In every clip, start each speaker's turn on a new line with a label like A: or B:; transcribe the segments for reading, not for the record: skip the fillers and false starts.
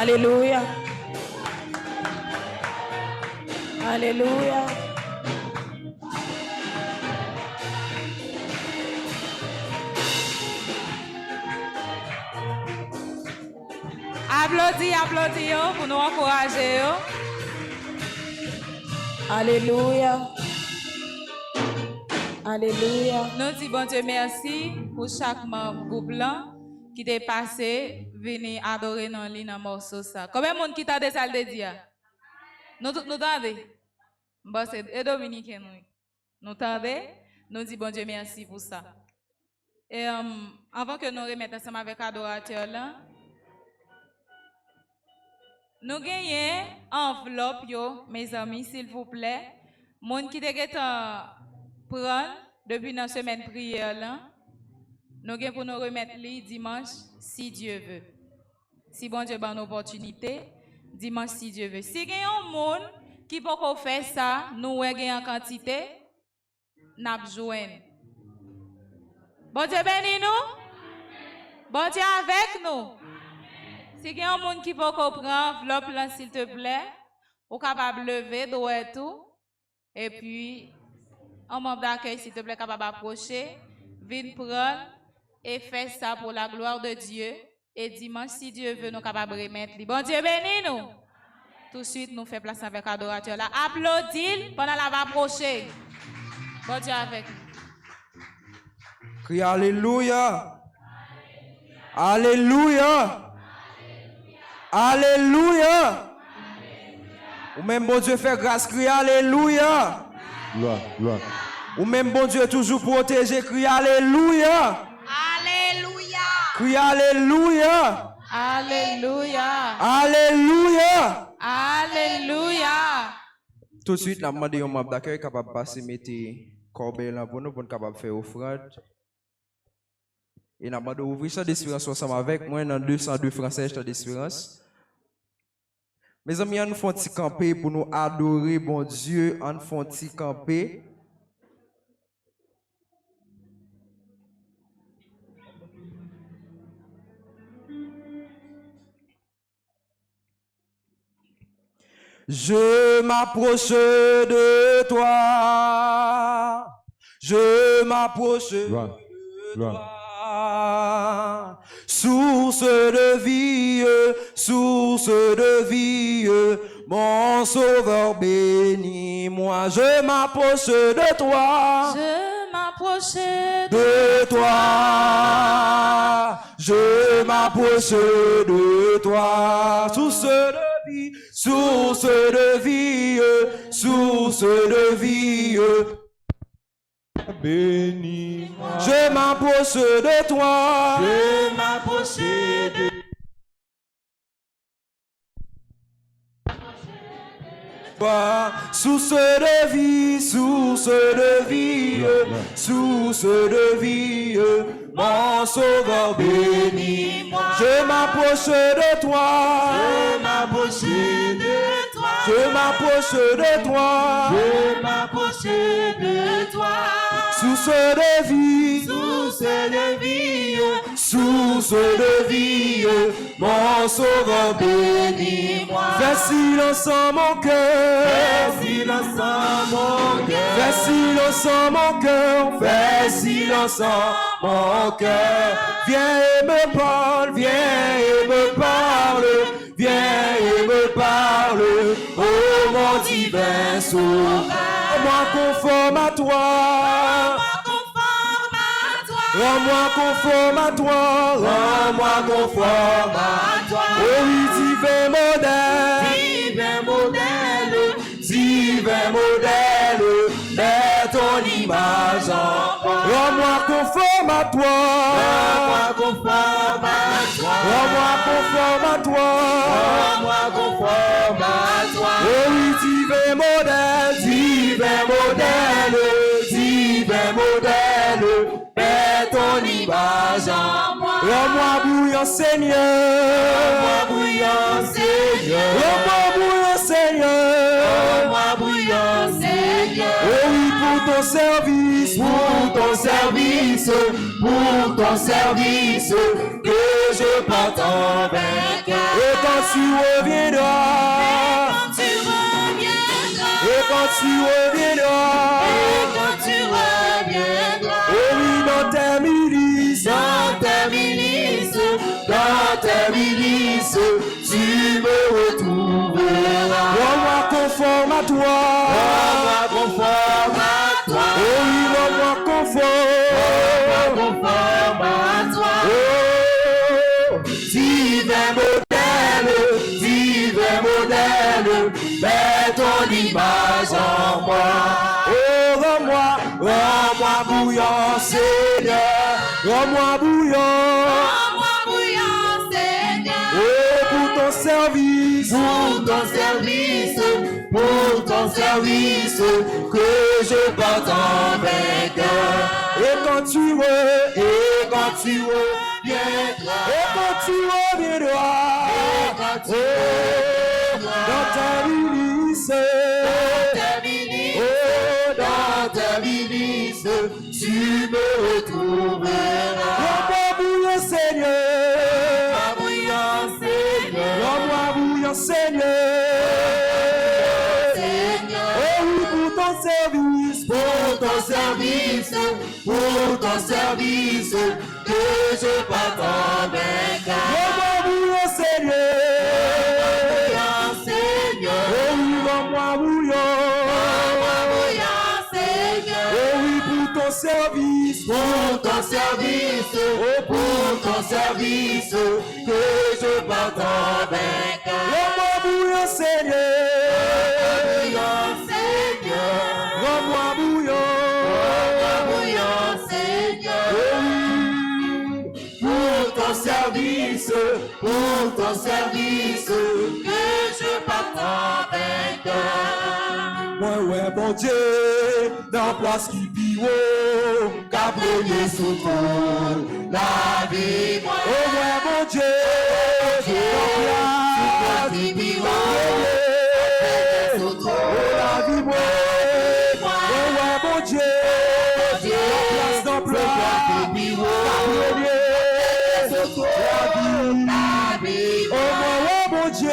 A: Alléluia. Alléluia.
B: Applaudis pour nous encourager.
A: Alléluia. Alléluia.
B: Nous disons bon Dieu merci pour chaque membre groupe là qui est passé venir adorer dans le morceau ça. Combien de monde qui t'a déjà ça le dire? Nous t'entendons? Bon c'est Dominique nous t'entendons? Nous disons bon Dieu merci pour ça. Et avant que nous remettions ensemble avec l'adorateur là, nous gagnons enveloppe yo, mes amis s'il vous plaît. Monde qui te prendre depuis la semaine prière là, nous gagnons pour nous remettre les dimanche si Dieu veut. Si bon Dieu donne une opportunité, dimanche si Dieu veut. Si gagne un monde qui peut faire ça, nous gagnons en quantité, n'a besoin. Bon Dieu bénis nous. Bon Dieu avec nous. Si il y a un monde qui peut comprendre, enveloppe là s'il te plaît, ou capable de lever, doit tout. Et puis, un membre d'accueil s'il te plaît, capable d'approcher, viens prendre et faire ça pour la gloire de Dieu. Et dimanche, si Dieu veut, nous capables de remettre. Bon Dieu bénis nous. Tout de suite, nous faisons place avec l'adorateur là. Applaudis pendant la va approcher. Bon Dieu avec nous.
C: Crie Alléluia. Alléluia. Alléluia. Ou même bon Dieu fait grâce, crie Alléluia.
D: Gloire, gloire.
C: Ou même bon Dieu toujours protégé, crie Alléluia.
E: Alléluia.
C: Crie Alléluia.
B: Alléluia.
C: Alléluia.
B: Alléluia.
C: Tout de suite, la demande un membre d'accueil capable de passer mettre corbeille là pour nous pour capable faire offrande. Et n'a pas d'ouvrir ça d'espérance ensemble avec moi dans 202 français d'espérance. Mes amis, on font petit camper pour nous adorer bon Dieu, on font petit camper. Je m'approche de toi. Je m'approche de toi. Source de vie, mon sauveur bénis-moi. Je m'approche de toi.
B: Je m'approche
C: De toi. Je m'approche de toi. Source de vie, source de vie, source de vie.
D: Bénis-moi.
C: Je m'approche de toi.
D: Je m'approche de
C: toi. Source de vie, source de vie, source de vie. Mon sauveur bénis-moi. Je m'approche de toi.
D: Je m'approche de toi.
C: Je m'approche de toi.
D: Je m'approche de toi.
C: Source de vie,
D: Source de vie,
C: source de vie, mon sauveur bénis-moi. Fais silence en mon cœur.
D: fais silence en mon cœur.
C: Fais silence en mon cœur. Fais silence en mon cœur. Viens et me parle, viens et me parle. Viens et me parle, oh mon divin sauveur. Rends-moi conforme à toi. Rends-moi conforme à toi. Rends-moi conforme à toi. Oh oui, divin modèle.
D: Divin modèle,
C: Divin modèle. Mets ton image en moi. Rends-moi conforme à toi.
D: rends-moi conforme à toi.
C: Rends-moi conforme à toi.
D: Rends-moi conforme à toi.
C: Oh oui, divin modèle, divin modèle, divin modèle. Mets ton image en moi. Rends-moi bouillant, Seigneur.
D: Rends-moi bouillant, Seigneur.
C: Rends-moi bouillant, Seigneur.
D: Rends-moi bouillant, Seigneur.
C: Oh oui, pour ton service,
D: Pour ton service,
C: que
D: je parte en vainqueur.
C: Et quand tu reviendras, et quand tu reviendras, oh oui, dans tes milices,
D: tu me retrouveras.
C: rends-moi conforme à toi.
D: Conforme à toi.
C: Oh oui, rends-moi conforme.
D: Conforme à toi.
C: Oh,
D: Divin modèle, mets ton image en moi.
C: oh, rends-moi bouillant, Seigneur, rends-moi bouillant. Oh, pour ton service,
D: Pour ton service, que je parte en vainqueur.
C: et quand tu
D: Quand tu reviendras,
C: et quand tu reviendras, oh, dans ta milice, oh,
D: dans ta milice, tu me retrouveras.
C: rends-moi bouillant, Seigneur, rends-moi bouillant, Seigneur. Oh oui, pour ton service,
D: Pour ton service, que je parte en vainqueur.
C: rends-moi bouillant, Seigneur. Oh oui, rends-moi bouillant. Oh oui, pour ton service,
D: Pour ton service, que je parte en vainqueur.
C: rends-moi bouillant, Seigneur. Rends-moi bouillant.
D: Pour ton service, que je parte en vainqueur.
C: Moi, ouais, bon Dieu, dans place qui pire,
D: Qu'a brûlé sous tout la vie,
C: oh, ouais, bon Dieu, dans place qui pire, oh, la vie, moi, oh, ouais, bon Dieu, dans place, oh, ouais, bon Dieu,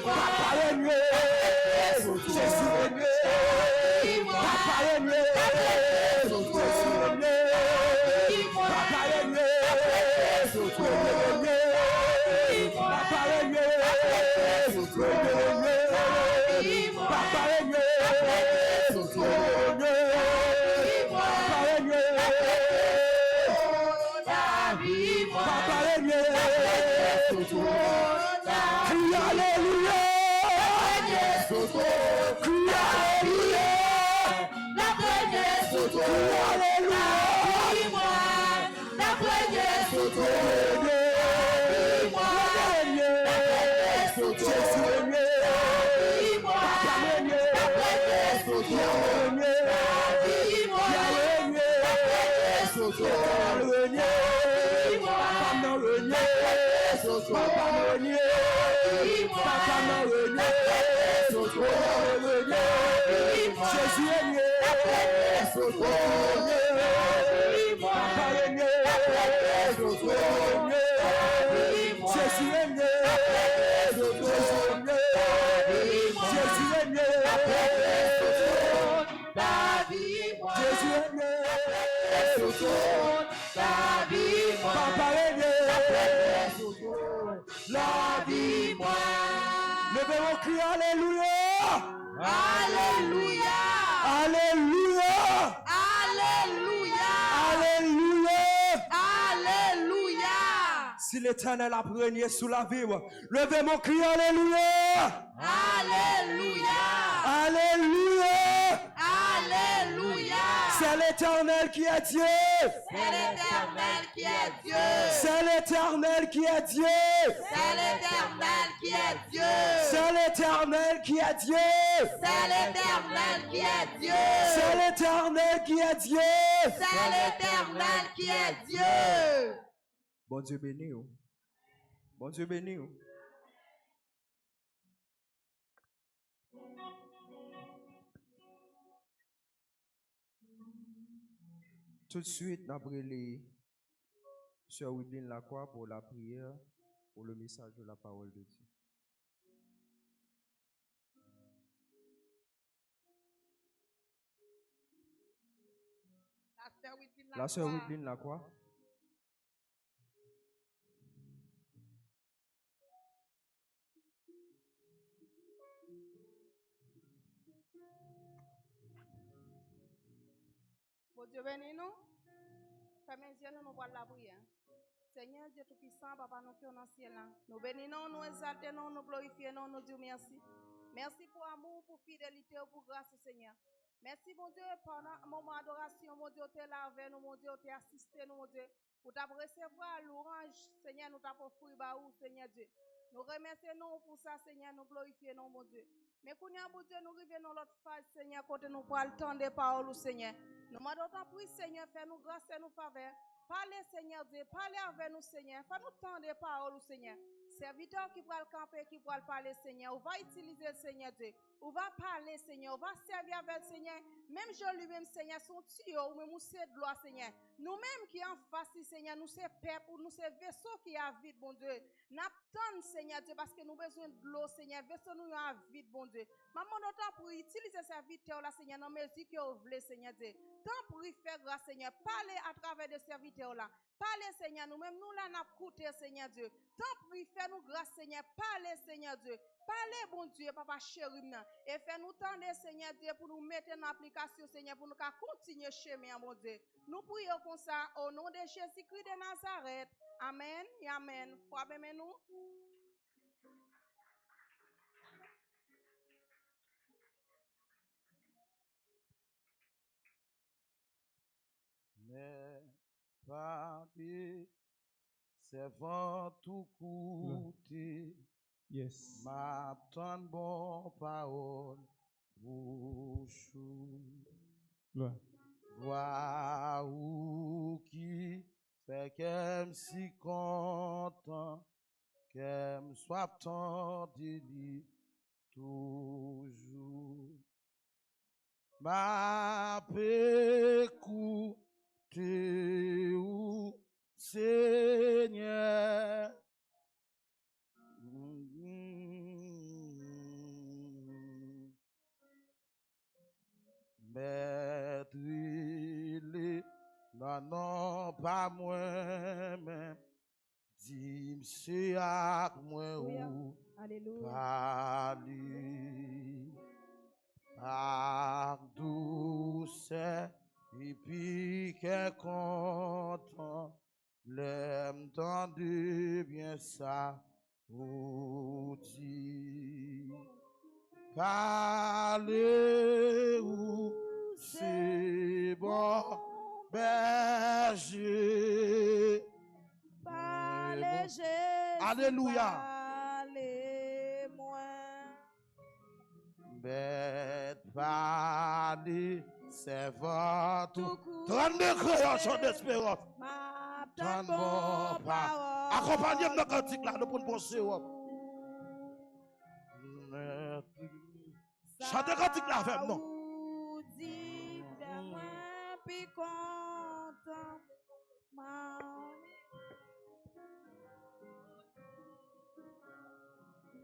C: Papa règne. Jésus règne. Papa règne. Jésus règne. Papa règne. Jésus règne. Papa règne. Jésus règne. Papa règne. Jésus règne. Papa règne. Papa règne. Crie alléluia. Crie alléluia. Levez vos cris, alléluia!
A: Alléluia!
C: Alléluia!
A: Alléluia!
C: Alléluia!
A: Alléluia!
C: Si l'Éternel a régné sous la vie, levez mon cri, alléluia!
A: Alléluia!
C: Alléluia!
A: Alléluia!
C: C'est l'Éternel qui est Dieu!
A: C'est l'Éternel qui est Dieu!
C: C'est l'Éternel qui est Dieu!
A: C'est l'Éternel qui est Dieu!
C: C'est l'Éternel qui est Dieu!
A: C'est l'Éternel qui est Dieu!
C: C'est l'Éternel qui est Dieu!
A: C'est l'Éternel qui est Dieu!
C: Bon Dieu béni. Bon Dieu béni. Tout de suite, après les Sœur Widine Lacroix pour la prière, pour le message de la parole de Dieu. La Sœur Widine Lacroix.
E: Bon Dieu bénis nous. Fermez les yeux, nous voyons la prière. Seigneur Dieu Tout-Puissant, Papa, nous qui sommes dans le ciel, nous bénissons, nous exaltons, nous glorifions, nous disons merci. Merci pour amour, pour fidélité, pour grâce, Seigneur. Merci, mon Dieu, pendant un moment d'adoration, mon Dieu, tu es là avec nous, mon Dieu, tu es assisté, nous, mon Dieu. Pour recevoir l'orange, Seigneur, nous t'avons offert, Seigneur Dieu. Nous remercions pour ça, Seigneur, nous glorifions, mon Dieu. Mais pour nous, mon Dieu, nous revenons dans l'autre phase, Seigneur, côté nous pour le temps des paroles, Seigneur. Nous demandons pour Seigneur, fais-nous grâce et nous faveur. Parlez, Seigneur Dieu, parlez avec nous, Seigneur. Fais-nous temps des paroles, Seigneur. Serviteur qui va le camper, qui va le parler, Seigneur. On va utiliser le Seigneur Dieu. On va parler, Seigneur. On va servir avec le Seigneur. Même je lui-même, Seigneur, son tuyau, ou même c'est de gloire, Seigneur. Nous-mêmes qui en face, Seigneur, nous c'est peuple, nous c'est vaisseau qui a vide, bon Dieu. N'attendons, Seigneur Dieu, parce que nous avons besoin de l'eau, Seigneur. Vaisseau nous a vide, bon Dieu. Maman, d'autant pour utiliser sa serviteur, là, Seigneur, dans mesure que vous voulez, Seigneur Dieu. Tant pour y faire grâce, Seigneur. Parlez à travers de serviteurs, là. Parlez, Seigneur, nous-mêmes, nous là, n'a coûté, Seigneur Dieu. Tant pour y faire nous grâce, Seigneur. Parlez, Seigneur Dieu. Parlez, bon Dieu, Papa chéri, et fais-nous tendre, Seigneur Dieu, pour nous mettre en application, Seigneur, pour nous continuer chemin, mon Dieu. Nous prions comme ça, au nom de Jésus-Christ de Nazareth. Amen et Amen. Faut aimer nous.
F: Mais pas des servants tout coûté.
G: Yes.
F: M'attend bon parole bouche. Vois où qui fait qu'elle si content, qu'elle soit tant délit toujours. Ma écoutez ou Seigneur. pas moi-même. Dis c'est à moi ou
E: Alléluia.
F: parler. Ak douce et puis qu'est content. L'aime tendu bien ça ou dit. Parler ou c'est bon berger.
E: Parlez Jésus.
F: Alléluia.
E: Parlez-moi.
F: Bête parler, c'est votre 32 crayons sont d'espérance.
E: Ma
F: Tant
E: bon
F: bon
E: parole.
F: accompagnez-moi dans cantique là, nous pour penser. Chantez cantique là avec nous.
E: Dit, fais-moi puis content.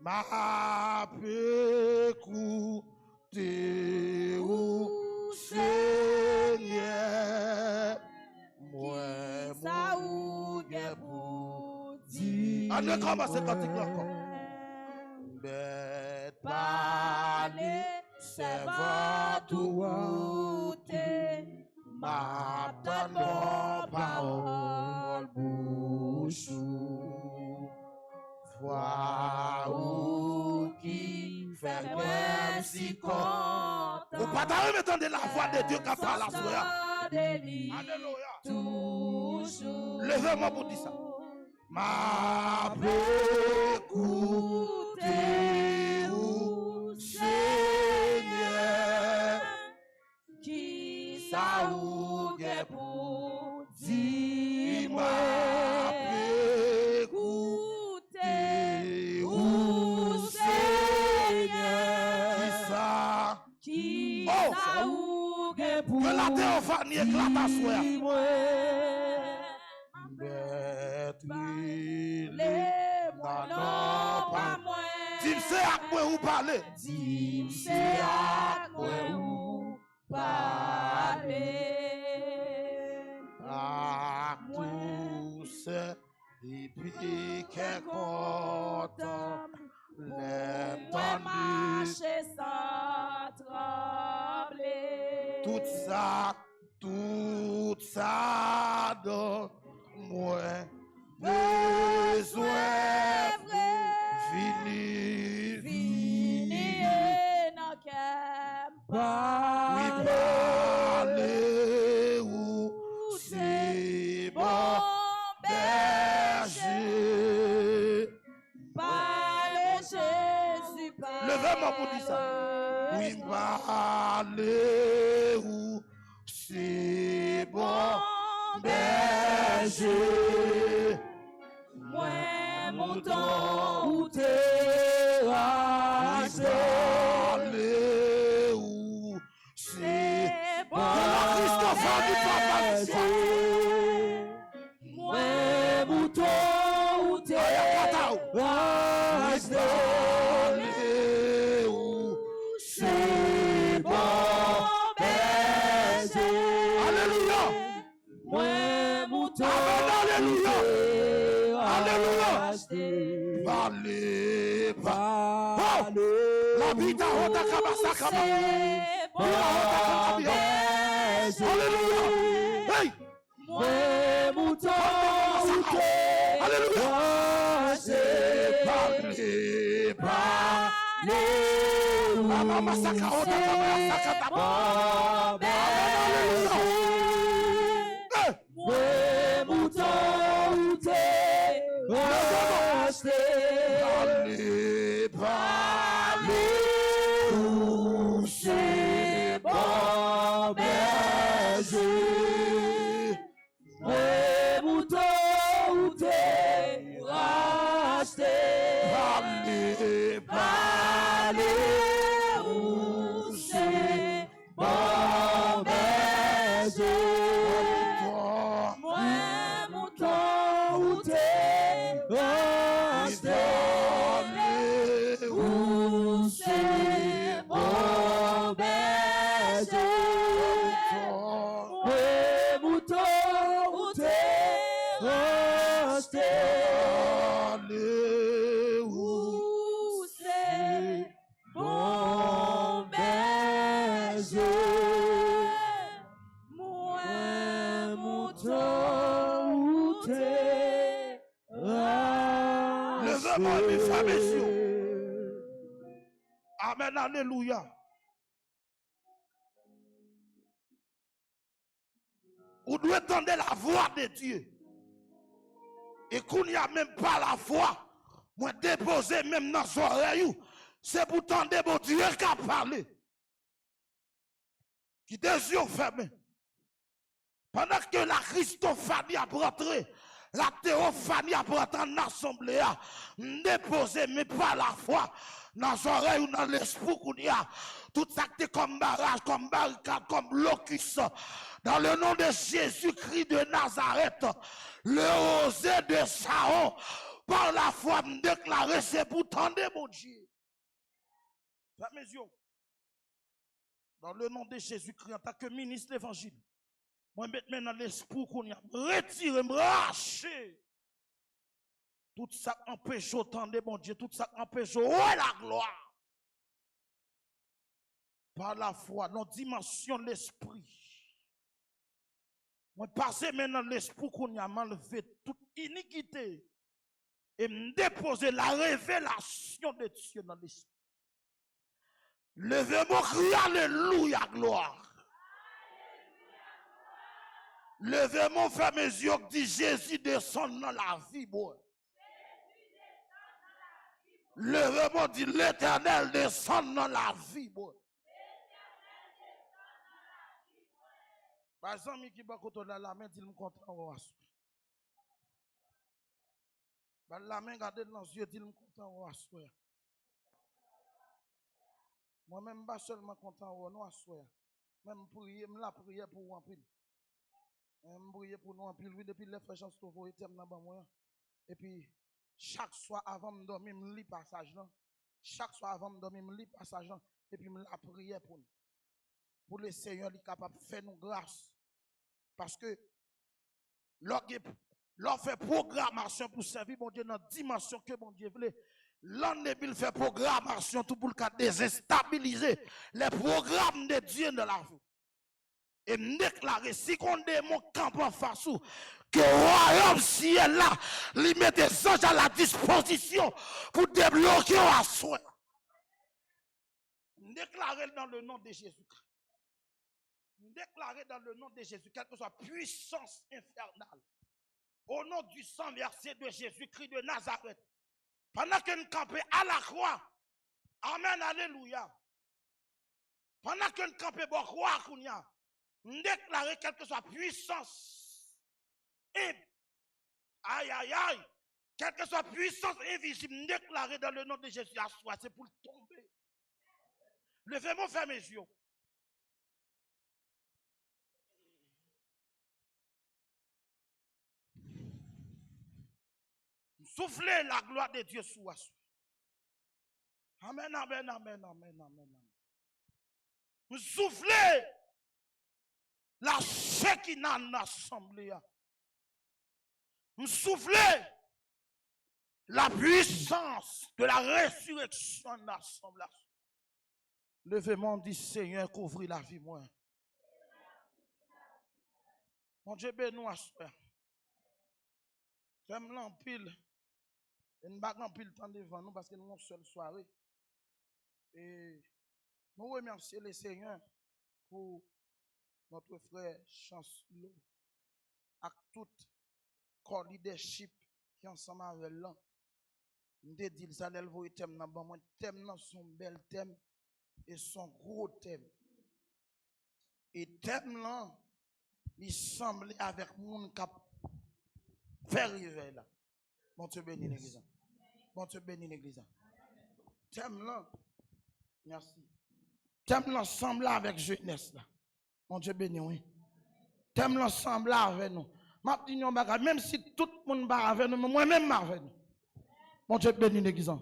F: Ma peu écouter ou Seigneur, moi
E: Ça
F: mon
E: ou
F: Dieu
E: pour dire.
F: on commence cantique là encore. Bête parler, c'est votre route. Ma bonne parole bouche. Foi ou qui fait même si content. Vous pas entendre la voix de Dieu qui parle à soi. Alléluia.
E: Toujours.
F: Levez-moi pour dire ça. Ma peu écouter ou Seigneur,
E: Qui
F: ça ou est
E: pour
F: dire
E: dire.
F: ma peu écouter ou Seigneur, qui ça
E: Qui
F: Oh!
E: ça ou pour
F: que la théophanie éclate à soi.
E: Les-moi, non, pas moi.
F: Dis c'est à quoi vous parlez.
E: Dis c'est à quoi vous parlez.
F: À tous et puis qu'est content.
E: Moi
F: L'entendu
E: marcher sans trembler.
F: tout ça dans moi besoin fini
E: Vini n'a qu'à
F: oui parler ou c'est bon berger
E: Parle Jésus, parle.
F: levez-moi pour dire ça oui parler ou c'est bon berger
E: Moi, mon temps où t'es racheté.
F: parler ou c'est
E: bon
F: que la Christophe du papa
E: Moi, mon temps où t'es racheté.
F: parler ou c'est bon
E: berger.
F: Alléluia.
E: Moi, mon temps
F: Amen, alléluia. Alléluia.
E: racheté.
F: Parler, la vie t'a honte à Kabasa Kaba. Alléluia. Hey.
E: Moi, mon temps où t'es
F: Alléluia.
E: racheté.
F: Parler, Mama Masaka honte à Kabasa Kaba. Alléluia. Hey.
E: Moi, mon temps où t'es racheté.
F: Parler, où c'est bon berger.
E: Moi, mon temps où t'es racheté.
F: Parler, où c'est bon berger.
E: Moi, mon temps où t'es racheté. Où c'est bon berger. Moi, mon temps où t'es
F: vraiment aimé frères et sœurs. Amen, alléluia. Vous devez entendre la voix de Dieu. Et qu'on n'y a même pas la voix, moi déposer même dans son oreille, c'est pour tendre mon Dieu qui a parlé. Qui des yeux fermés. Pendant que la Christophanie a rentré, la théophanie a rentré en assemblée, déposer mais pas la foi dans l'oreille ou dans l'esprit qu'on y a. Tout ça qui est comme barrage, comme barricade, comme locus. Dans le nom de Jésus-Christ de Nazareth, le rosé de Saron, par la foi, me déclarer, c'est pour tendre mon Dieu. Fermez mes yeux. Dans le nom de Jésus-Christ, en tant que ministre de l'évangile, moi, maintenant, l'esprit qu'on y a, retirez, me racher. Tout ça empêche autant de mon Dieu, tout ça empêche la gloire. Par la foi, dans la dimension de l'esprit. Moi, passer maintenant l'esprit qu'on y a m'enlevé toute iniquité et me déposer la révélation de Dieu dans l'esprit. Levez-moi, criez alléluia, gloire. Levez-moi, fermez mes yeux, dit Jésus descend dans la vie, moi. Levez-moi, dit l'Éternel descend dans la vie, moi. Par exemple, qui va côté dans la main, il me content au assoir. La main gardée dans les yeux, il me content au assoir. Moi-même, pas seulement content au assoir. Même prier, me la prière pour vous en pile. Me prier pour nous en pile, oui, depuis les frères chance de vous éternel dans moi. Et puis, chaque soir avant de dormir, me lis passage là. Chaque soir avant de dormir, me lis passage là. Et puis, me la prière pour nous. Pour le Seigneur, il est capable de faire nous grâce. Parce que, l'on fait programmation pour servir mon Dieu dans la dimension que mon Dieu voulait. L'on fait programmation tout pour le déstabiliser les programmes de Dieu dans la vie. Et me déclarer, si qu'on démon camp en face, que le royaume ciel là, lui met des anges à la disposition pour débloquer à soi. Déclarer dans le nom de Jésus-Christ. Déclarer dans le nom de Jésus, quelle que soit puissance infernale, au nom du sang versé de Jésus-Christ de Nazareth, pendant que nous campons à la croix, amen, alléluia, pendant que nous campons à la croix, nous déclarer quelle que soit puissance, aïe, aïe, aïe, quelle que soit puissance invisible, nous déclarer dans le nom de Jésus à soi, c'est pour tomber. Levez-moi, fermez mes yeux. Soufflez la gloire de Dieu sur vous. Amen, amen, amen, amen, amen. Vous soufflez la Shekinah dans l'assemblée. Vous soufflez la puissance de la résurrection dans l'assemblée. Levez-moi, dit Seigneur, couvrir la vie, moi. Mon Dieu, bénis-nous à soi. J'aime l'empile. Et nous ne pouvons pas le temps devant nous parce que nous avons une seule soirée. Et nous remercions le Seigneur pour notre frère Chancellor et tout corps leadership qui est ensemble avec lui. Nous avons dit que ça allait le thème dans le thème, son bel thème et son gros thème. Et thème là, il semble avec le monde qui a fait arriver là. Bon Dieu bénit l'église. Bon Dieu bénit l'église. Thème là, merci. Thème là semble avec jeunesse là. Bon Dieu bénit, oui. Thème là semble avec nous. Même si tout le monde va avec nous, moi-même avec nous. Bon Dieu bénit l'église.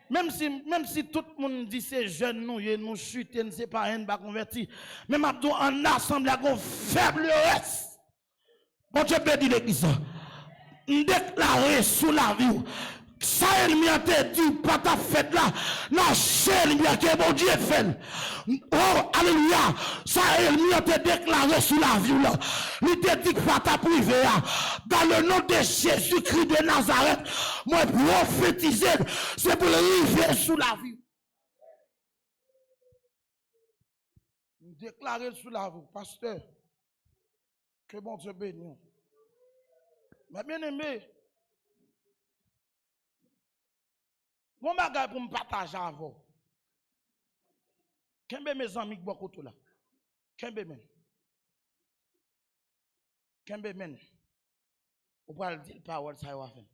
F: Même si tout le monde dit c'est jeune, nous chutons, nous c'est pas un pas converti. Même en assemblée, on faiblesse. Bon Dieu bénit l'église. Déclarer sous la vie. Ça, il m'a dit, pas ta fête là. Non, c'est lumière que bon Dieu fait. Oh, alléluia. Ça, il a été déclaré sous la vie. Il te dit que pas ta privée. Dans le nom de Jésus-Christ de Nazareth, moi prophétiser, c'est pour le arriver sous la vie. Déclarer sous la vie, pasteur, que bon Dieu bénisse. Mais bien aimé, mon bagage pour me partager avec vous. Kembe mes amis qui sont là. Kembe men. Kembe men. Ou pas le dire parole ça va faire.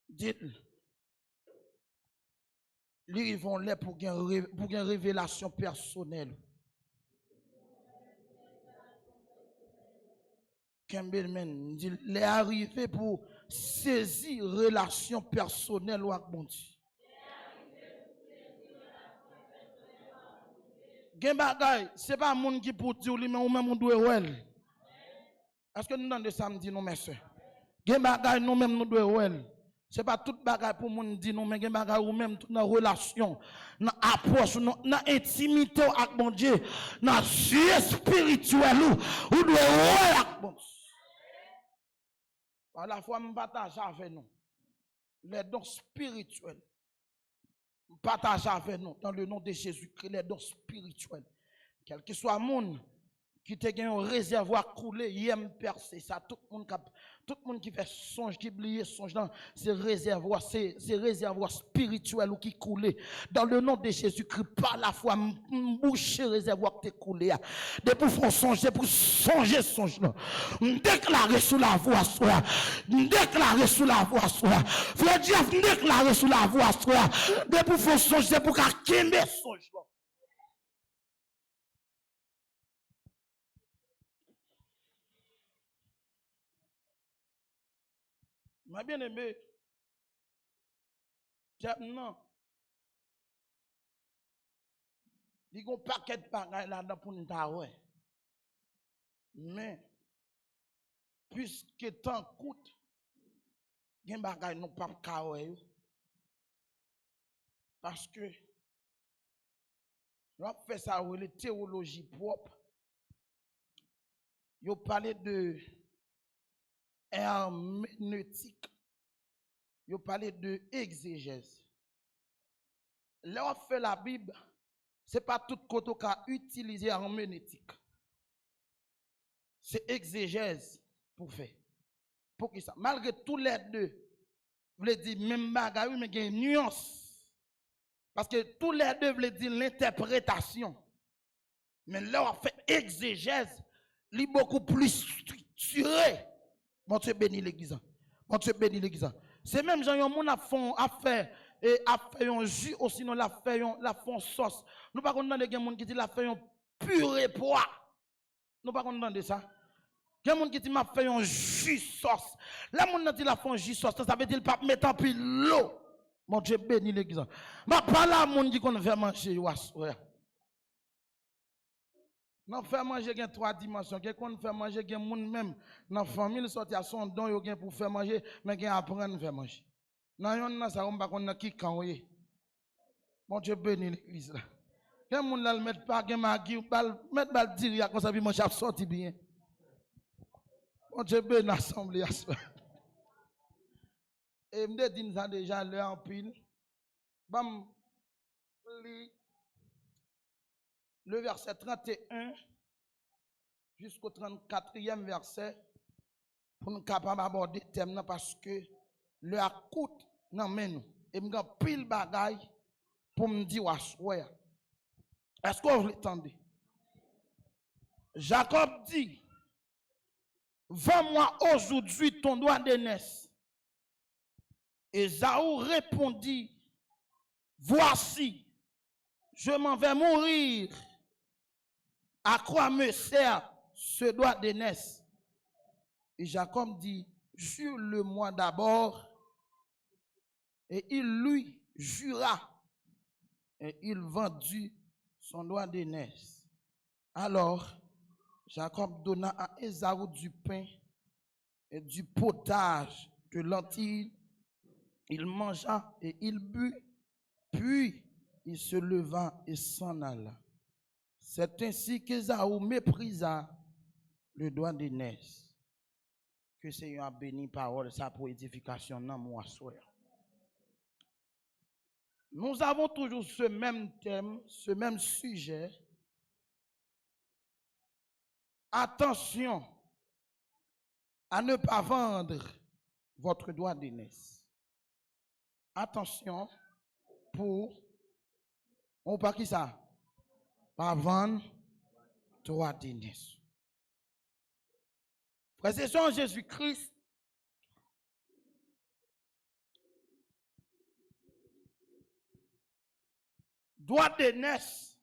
F: Dites. Ils vont là pour une révélation personnelle. Kembe men dit les arriver pour saisir relation personnelle avec mon Dieu. Gen bagay, c'est pas moun qui pour dire lui mais ou même on doit wel. Est-ce que nous dans de samedi nous mes soeurs? Gen bagay nous même nous doit wel. C'est pas tout bagay pour moun dire nous mais gen bagay ou même dans relation, dans approche, dans intimité avec mon Dieu, dans vie spirituelle ou doit wel avec bon. Par la foi me partage avec nous les dons spirituels. Partage avec nous dans le nom de Jésus-Christ les dons spirituels. Quel que soit le monde qui te gagne un réservoir coulé, il aime percer ça. Tout le monde qui fait songe, qui oublie songe dans ces réservoirs spirituels ou qui coulent. Dans le nom de Jésus-Christ, par la foi, boucher réservoir qui coulé. Depuis qu'on songe, c'est pour songer songe. Déclarer sous la voix soi. Déclarer sous la voix soi. Frère Dieu, déclarer sous la voix soi. Depuis qu'on songe, c'est pour qu'il songe. Ma bien-aimé, non. Il y a un paquet de bagages là-dedans pour nous taouer. Mais, puisque tant coûte, il y a un bagage non pas taouer. Parce que, on fait ça avec les théologies propres. Il parlé de herméneutique. Il parlé de exégèse. Là, on fait la Bible, ce n'est pas tout côté qu'on a utilisé herméneutique. C'est exégèse pour faire. Pour qui ça? Malgré tous les deux, vous voulez dire même bagaille, mais il y a une nuance. Parce que tous les deux veulent dire l'interprétation. Mais là, on fait exégèse, il est beaucoup plus structuré. Mon Dieu bénit l'église. Mon Dieu bénit l'église. C'est même gens yon moun a fait un jus ou sinon la fait un sauce. Nous pas connait des moun qui dit la fait un purée pois. Nous pas connait de ça. Gen moun qui dit m'a fait un jus sauce. La moun nan dit la fait un jus sauce, ça veut dire pas mettre en pile l'eau. Mon Dieu bénit l'église. Ma pas la moun qui qu'on fait manger ouais. Non, faire manger gen 3 dimensions. Quelqu'un fait manger gen moun même dans famille sorti à son don yo gen pour faire manger, mais gen apprendre faire manger. Nan yon nan ça on pas connait qui kan oui. Mon Dieu bénit l'église là. Gen moun là mettre pas gen magi ou mettre bal dire comme ça puis manger a sorti bien. Mon Dieu bénit l'assemblée à ça. Et me dit ça déjà le en pile. Bam le verset 31 jusqu'au 34e verset pour nous capables d'aborder le thème parce que le coûte nan men nous et m'gan pile bagaille pour me dire ouais. Est-ce que vous l'entendez? Jacob dit: vends-moi aujourd'hui ton doigt d'aînesse. Ésaü répondit: voici, je m'en vais mourir. À quoi me sert ce doigt d'aînesse? Et Jacob dit: jure-le-moi d'abord. Et il lui jura. Et il vendit son doigt d'aînesse. Alors, Jacob donna à Ésaü du pain et du potage de lentilles. Il mangea et il but. Puis, il se leva et s'en alla. C'est ainsi qu'Ésaü méprisa le doigt d'Énès. Que Seigneur a béni parole, ça pour édification dans moi soir. Nous avons toujours ce même thème, ce même sujet. Attention à ne pas vendre votre doigt d'aînesse. Attention pour, on pas qui ça? Pas vendre doigt d'aînesse. Frères et sœurs en Jésus-Christ, doigt d'aînesse,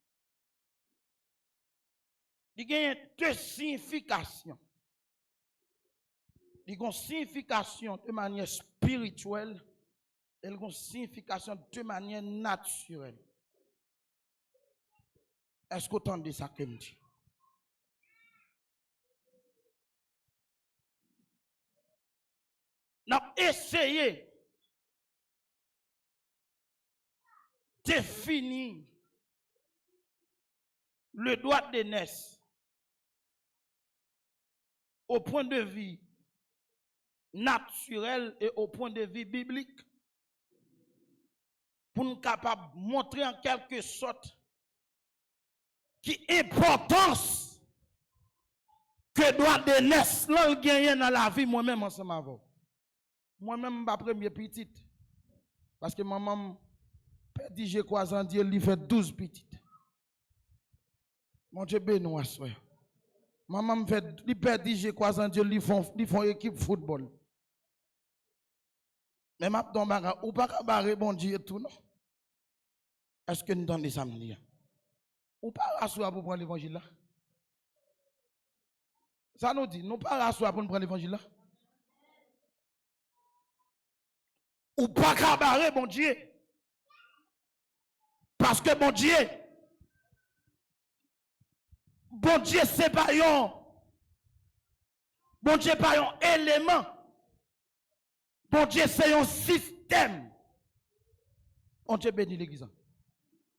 F: il y a deux significations. Il y a une signification de manière spirituelle et une signification de manière naturelle. Est-ce que vous entendez ça que me dit? Nous avons essayé de définir le droit d'aînesse au point de vue naturel et au point de vue biblique pour nous capables de montrer en quelque sorte qui importance que droit d'aînesse là gagne dans la vie moi-même ensemble avec. Moi-même ma première petite parce que maman dit j'ai croisé Dieu lui fait 12 petites. Mon Dieu béni nous soeur. Maman me fait il perd j'ai croisé Dieu lui font équipe football. Mais m'a don baga ou pas barrer bon Dieu tout non. Est-ce que nous entendez ça me dire? Ou pas rasseoir pour prendre l'évangile là? Ça nous dit, nous pas rasseoir pour prendre l'évangile là? Ou pas cabaret, bon Dieu. Parce que bon Dieu, c'est pas un, bon Dieu pas un élément. Bon Dieu c'est un système. Bon Dieu bénit l'église.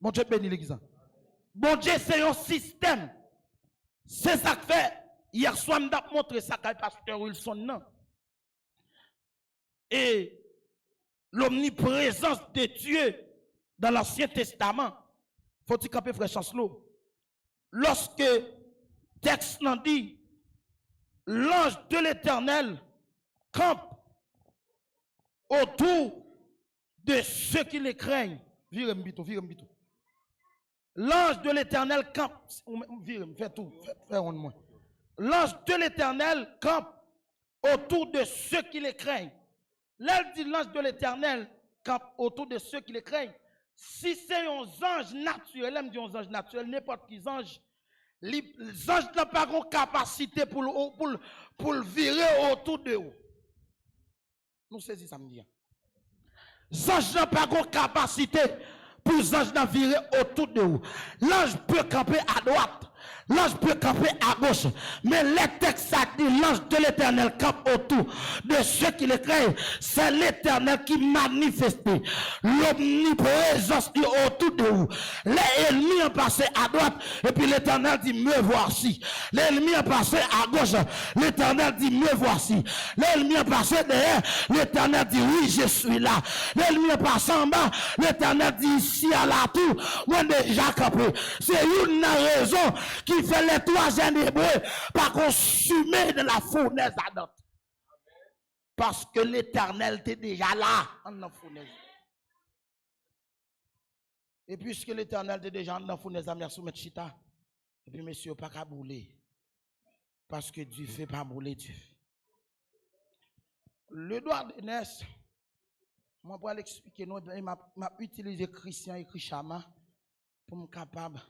F: Bon Dieu bénit l'église. Bon Dieu c'est un système. C'est ça que fait. Hier soir, je vais montrer ça à pasteur Wilson. Non. Et l'omniprésence de Dieu dans l'Ancien Testament, faut-il camper frère Chancellot? Lorsque texte n'en dit, l'ange de l'Éternel campe autour de ceux qui les craignent. Virem bito. L'ange de l'Éternel campe, fais tout, fais un moins. L'ange de l'Éternel campe autour de ceux qui les craignent. Là, dit l'ange de l'Éternel campe autour de ceux qui les craignent. Si c'est un ange naturel, elle me dit un ange naturel, n'importe qui ange, les anges n'ont pas de capacité pour le virer autour de eux. Nous saisissons ça me dit. Les anges n'ont pas de capacité pour les anges de virer autour de eux. L'ange peut camper à droite. L'ange peut camper à gauche, mais les textes dit l'ange de l'Éternel campe autour de ceux qui le craignent. C'est l'Éternel qui manifeste l'omniprésence autour de vous. Les ennemis ont passé à droite, et puis l'Éternel dit me voici. Les ennemis ont passé à gauche, l'Éternel dit me voici. Les ennemis ont passé derrière, l'Éternel dit oui, je suis là. Les ennemis ont passé en bas, l'Éternel dit ici à la tour, moi déjà campé. C'est une raison qui fait les trois hébreux pas consumer de la fournaise à d'autres. Parce que l'Éternel était déjà là en la fournaise. Et puisque l'Éternel était déjà en la fournaise, merci M. Chita. Et puis monsieur pas qu'à bouler. Parce que Dieu fait pas bouler Dieu. Le droit d'aînesse, moi pour l'expliquer, il m'a utilisé Christian et Chama pour me capable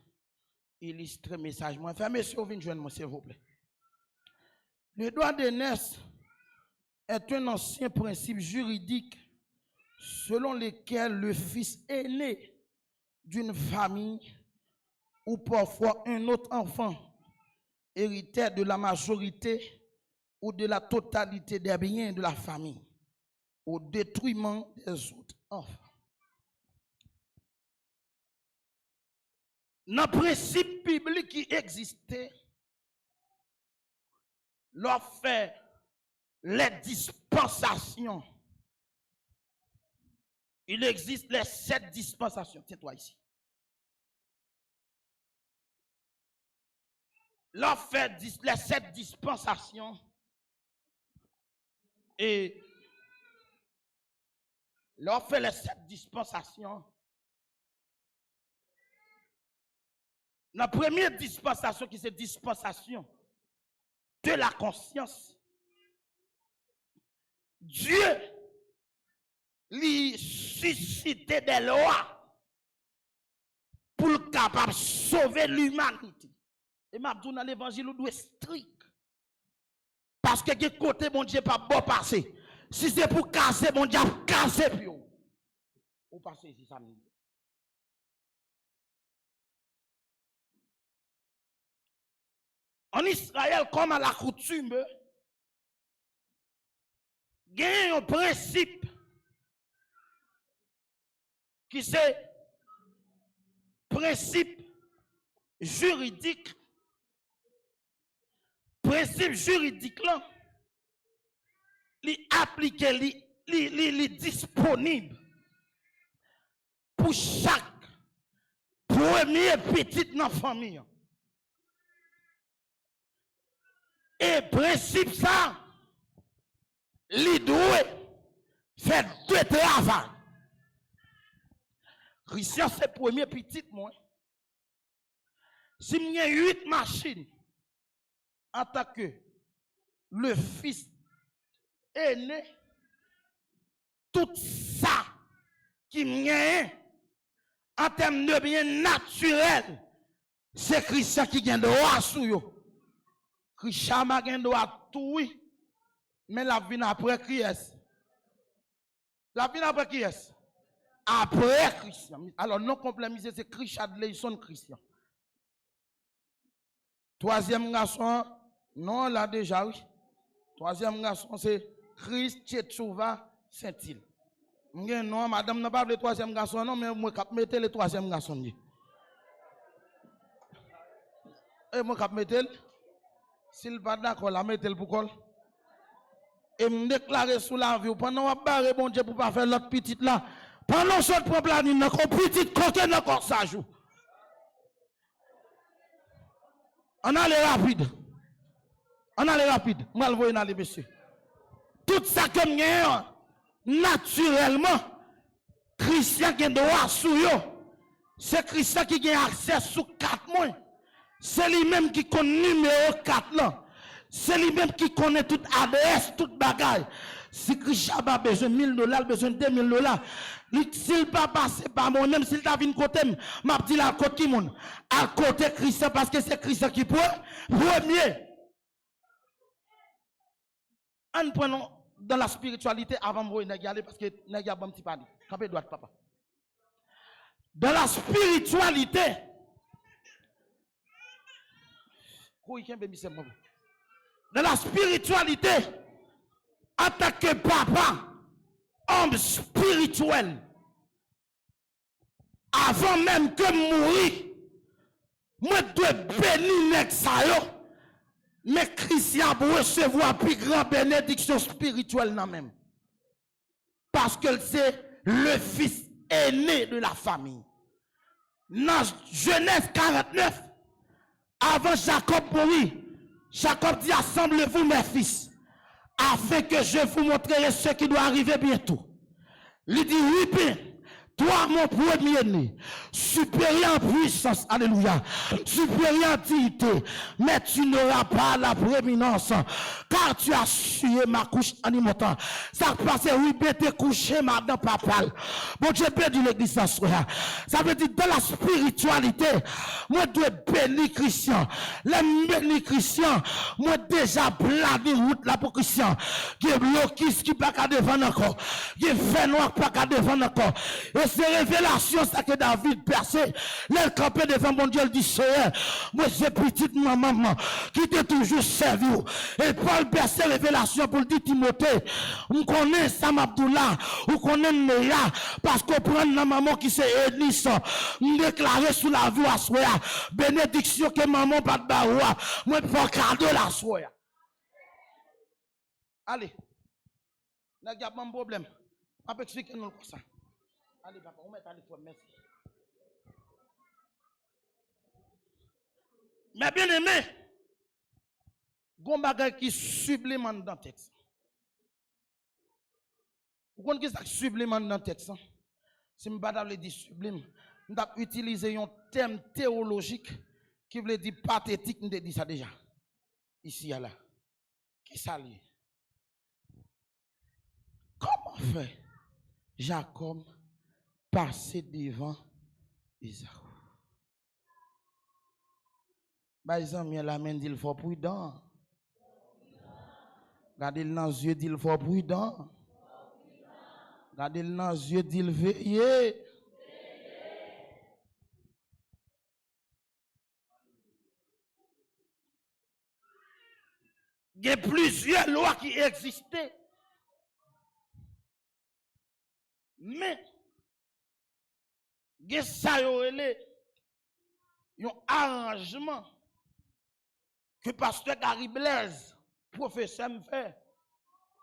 F: illustrer le message. Moi, fais monsieur, venez joindre moi, s'il vous plaît. Le droit d'aînesse est un ancien principe juridique selon lequel le fils aîné d'une famille ou parfois un autre enfant héritaire de la majorité ou de la totalité des biens de la famille au détriment des autres enfants. Dans le principe biblique qui existait, leur fait les dispensations. Il existe les 7 dispensations. Tiens-toi ici. Leur fait les 7 dispensations. Et leur fait les 7 dispensations. La première dispensation qui est dispensation de la conscience. Dieu lui suscitait des lois pour le capable de sauver l'humanité. Et m'a dit dans l'évangile, doit strict. Parce que quel côté mon Dieu pas bon passer. Si c'est pour casser, mon Dieu casser puis ou passer ici samedi. En Israël, comme à la coutume, il y a un principe qui c'est principe juridique. Principe juridique là, il appliqué, il disponible pour chaque premier petit dans la famille. Et principe ça, il doit faire 2 travaux. Christian, c'est le premier petit, moi. Si il y a 8 machines, en tant que le fils aîné, tout ça qui m'y en termes de bien naturel, c'est Christian qui gagne de droit sur eux. Christian a gagne de droit tout, oui. Mais la vie après qui est? La vie après qui est? Après Christian. Alors, non complémisé, c'est Christian Leison Christian. Troisième garçon, non, là déjà, oui. Troisième garçon, c'est Christ Tchetchouva Saint-Il. Non, madame n'a pas le troisième garçon, non, mais moi, je vais le troisième garçon. Et moi, je vais mettre, s'il pas d'accord, la mettre pour col. Et me déclarer sous la vie, pendant que je barre, bon Dieu, pour ne pas faire l'autre petite là. Pendant que je prends planning, encore petite côté, encore ça joue. On a les rapides. On a les rapides. Moi, je vais aller, monsieur. Tout ça comme naturellement, Christian qui a droit sur eux. C'est Christian qui a accès sur 4 mois. C'est lui-même qui connaît le numéro 4 là. C'est lui-même qui connaît toute adresse, toute bagaille. Si Christian a besoin de $1000, besoin de $2000, s'il pas passé par moi-même, s'il t'a vu côté, m'a dit là, côté qui monde. À côté Christian, parce que c'est Christian qui peut, premier. En prenant dans la spiritualité avant de vous aller, parce que n'a pas un petit panique. Capé droite, papa. Dans la spiritualité, dans la spiritualité, en tant que papa, homme spirituel, avant même que mourir, moi dois bénir ça yo, mais Christian pour recevoir plus grande bénédiction spirituelle non même. Parce que c'est le fils aîné de la famille. Dans Genèse 49, avant Jacob mourir, Jacob dit assemblez-vous mes fils, afin que je vous montrerai ce qui doit arriver bientôt. Il dit oui, bien. Toi, mon premier-né, supérieur en puissance, alléluia, supérieur en dignité, mais tu n'auras pas la prééminence, car tu as sué ma couche en imitant. Ça passe, oui, bien te coucher, madame, papa. Bon Dieu, béni l'église, ça veut dire, dans la spiritualité, moi, je dois bénir Christian. Les bénir Christian, moi, déjà, plané route là pour Christian, qui est bloqué, qui pas qu'à devant encore, qui est fait noir, pas qu'à devant encore. Moi, c'est révélation ça que David percé. Le campé devant mon Dieu, il dit, Seigneur, moi, c'est petite maman qui t'a toujours servi. Et Paul percé révélation pour dire Timothée, on connaît Sam Abdullah, on connaît Néa, parce qu'on prend la maman qui s'est Ednis, on déclaré sous la vue à soi, bénédiction que maman pas de baroua, moi, pour cadeau la soi. Allez, il n'y a pas de problème. On peut expliquer nous comme ça. Allez, papa, on met à l'étoile, merci. Mais bien aimé, il y a un bagage qui sublime dans le texte. Vous connaissez ce qui est sublime dans le texte? Si je ne pas dire sublime, je vais utiliser un terme théologique qui veut dire pathétique, je dit ça déjà. Ici, là. Qui ça lié? Comment fait Jacob passer devant Isaou? Par exemple, la main dit il faut prudent. Regardez le dans les yeux, dit il faut prudent. Regardez le dans les yeux, dit il veiller. Il y a plusieurs lois qui existaient. Mais, il y a ça, un arrangement que pasteur Gary Blaise, professeur, me fait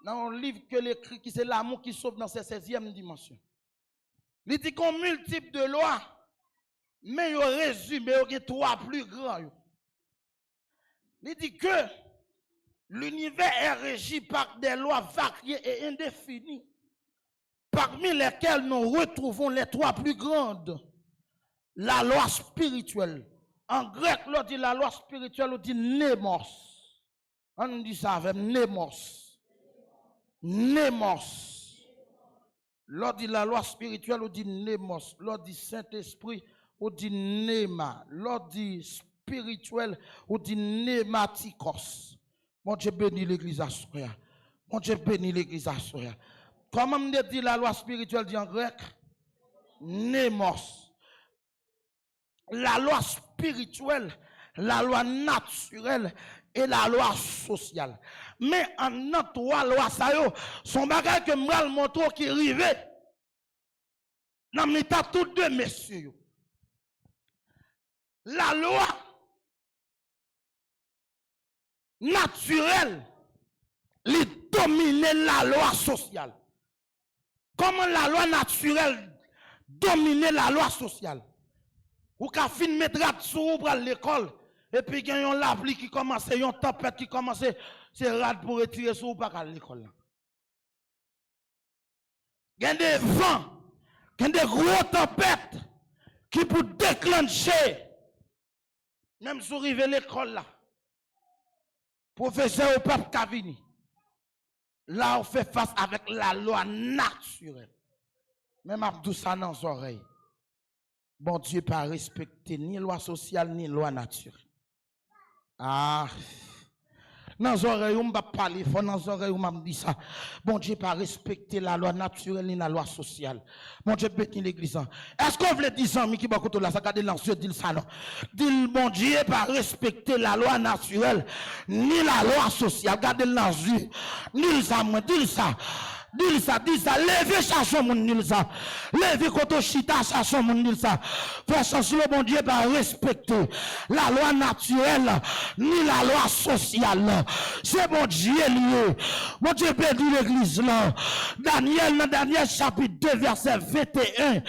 F: dans un livre que l'écrit qui c'est l'amour qui sauve dans sa 16e dimension. Il dit qu'on multiple de lois, mais il résume, il y a trois plus grands. Il dit que l'univers est régi par des lois variées et indéfinies, parmi lesquelles nous retrouvons les trois plus grandes. La loi spirituelle. En grec, l'on dit la loi spirituelle, on dit némos. On dit ça avec némos. Némos. L'on dit la loi spirituelle, on dit némos. L'on dit Saint-Esprit, on dit néma. L'on dit spirituel, on dit nématikos. Mon Dieu bénit l'église à soi. Mon Dieu bénit l'église à soi. Comment me dit la loi spirituelle dit en grec? Némos. La loi spirituelle, la loi naturelle et la loi sociale. Mais en trois lois, ça y est, son bagage que moi le montre qui arrive, dans l'état tous deux messieurs. La loi naturelle, les dominer la loi sociale. Comment la loi naturelle dominer la loi sociale? Ou ka fin mettre sous pour l'école et puis il y a la pluie qui commence, il y a une tempête qui commence, c'est rad pour retirer sous pas à l'école. Il y a des vents, il y a des grosses tempêtes qui pour déclencher même si vous arrivez à l'école là. Professeur au pape Cavini. Là on fait face avec la loi naturelle. Même Abdou ça dans les oreilles. Bon Dieu pas respecter ni loi sociale ni loi naturelle. Ah, dans les oreilles, on va parler, dans les oreilles, on m'a dit ça. Bon Dieu pas respecter la loi naturelle ni la loi sociale. Bon Dieu bénit l'église. Est-ce qu'on veut dire ça, qui va côté là, ça garde dans ce dit ça non. Dit bon Dieu pas respecter la loi naturelle ni la loi sociale. Gardez dans yeux. Dis ça, moi, dis ça. Dis ça, levez chaque monde, dis ça. Levez koto chita chaque monde, dis ça. Frère, le bon Dieu va respecter la loi naturelle, ni la loi sociale. C'est bon Dieu lié. Bon Dieu bénit l'église là. Daniel, dans Daniel chapitre 2, verset 21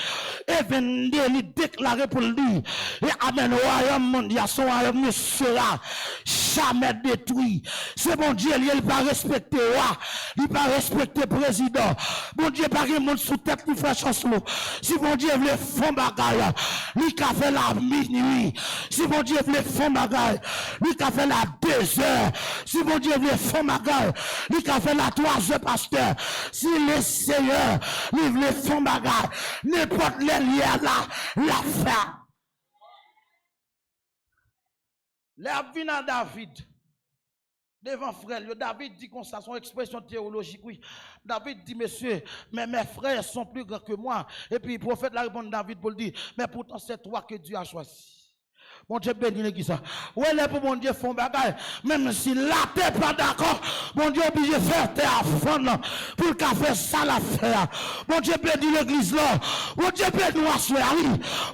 F: et 22, il déclare pour lui, et amen, royaume mondial, son royaume ne sera jamais détruit. C'est bon Dieu, il va respecter roi, il va respecter président. Bon Dieu, pas de monde sous tête, il fait chanson. Si bon Dieu veut faire bagaille, il va faire la minuit. Si bon Dieu veut faire bagaille, il va faire la 2 heures. Si bon Dieu veut faire bagaille, il va faire la 3 heures, pasteur. Si le Seigneur, il veut faire bagaille, n'importe les liens là, la faire. Les vin à David. devant frère, David dit comme ça, son expression théologique, oui. David dit, monsieur, mais mes frères sont plus grands que moi. Et puis, le prophète la répond David pour le dire, mais pourtant c'est toi que Dieu a choisi. Mon Dieu béni l'église. Ouais, là pour mon Dieu font bagaille. Même si la terre pas d'accord, mon Dieu obligé de faire terre à fond pour le faire ça l'affaire. Mon Dieu béni l'église là. Mon Dieu béni nous assoir, oui.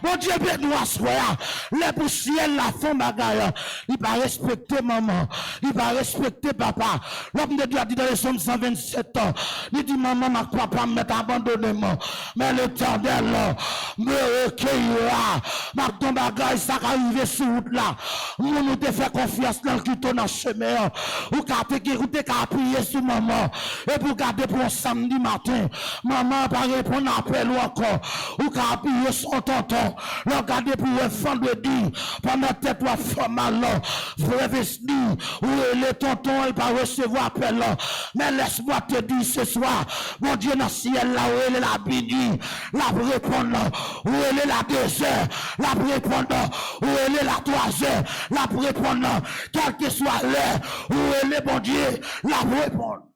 F: Mon Dieu béni nous assoir. Les pour ciel la font bagaille. Il va respecter maman. Il va respecter papa. L'homme de Dieu a dit dans les Psaumes 127 ans. Il dit maman, ma croix pas me mettre abandonnement. Mais l'Éternel me recueillera. Ma ton bagaille ça arrive sur route là, nous te fait confiance dans le qui tourne en chemin, ou qu'à appuyer sur maman, et pour garder pour un samedi matin, maman pas répondre à appel ou encore, ou qu'à appuyer son tonton, le garder pour un vendredi, pendant tête ou femme alors, frère Vesni, ou les tontons, il va recevoir appel là, mais laisse-moi te dire ce soir, mon Dieu dans le ciel là, où elle est la bini, la répondre, où elle est la 2 heures, la répondre, où elle est la 3 heures, la répondre, quel que soit l'heure, où elle est, bon Dieu, la répondre.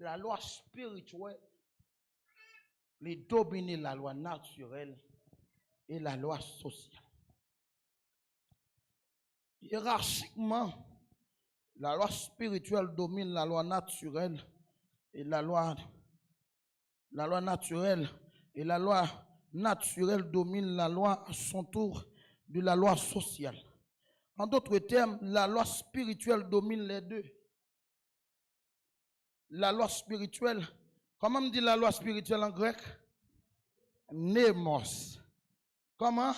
F: La loi spirituelle, les dominer la loi naturelle et la loi sociale. Hiérarchiquement, la loi spirituelle domine la loi naturelle et la loi naturelle et la loi naturelle domine la loi à son tour de la loi sociale. En d'autres termes, la loi spirituelle domine les deux. La loi spirituelle, comment on dit la loi spirituelle en grec? Nemos. Comment?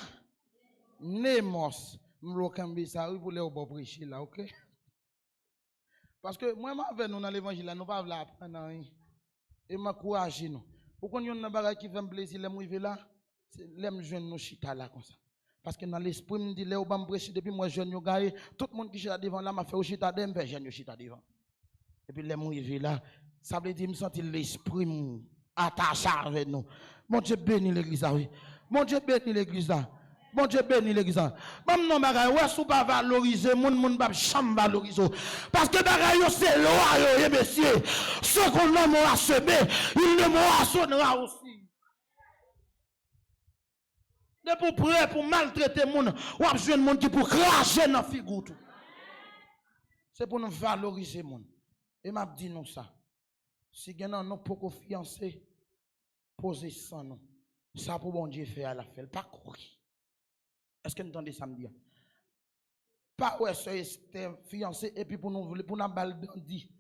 F: Nemos. Je ça pour les prêcher là, ok? Parce que moi, avec nous dans l'évangile, nous ne pouvons pas apprendre rien. Et m'encourager nous. Pourquoi nous avons des qui fait plaisir, les arriver là, les jeunes nous chita là comme ça. Parce que dans l'esprit, me dit, les me prêcher depuis moi jeune, nous gagne, tout le monde qui chita devant là m'a fait chita devant, mais jeune chita devant. Et puis les arriver là, ça veut dire me sentir l'esprit attaché avec nous. Mon Dieu bénit l'église là, oui. Mon Dieu bénit l'église là. Bon Dieu bénit l'église. Même non bagay ouais sou pas valoriser moun pas cham valoriser parce que bagay yo c'est loi yo messieurs. Ce qu'on a semé, il le moissonnera aussi. De pour prêt pour maltraiter moun, ou a besoin de moun qui pour cracher dans figure tout. C'est pour nous valoriser moun. Et m'a dit nous ça. Si gagnant non pour fiancé poser sans nous. Ça pour bon Dieu faire à la fait pas courir. Est-ce que nous entendez ça me dire? Pas ouais, c'est fiancé et puis pour nous balle bandit,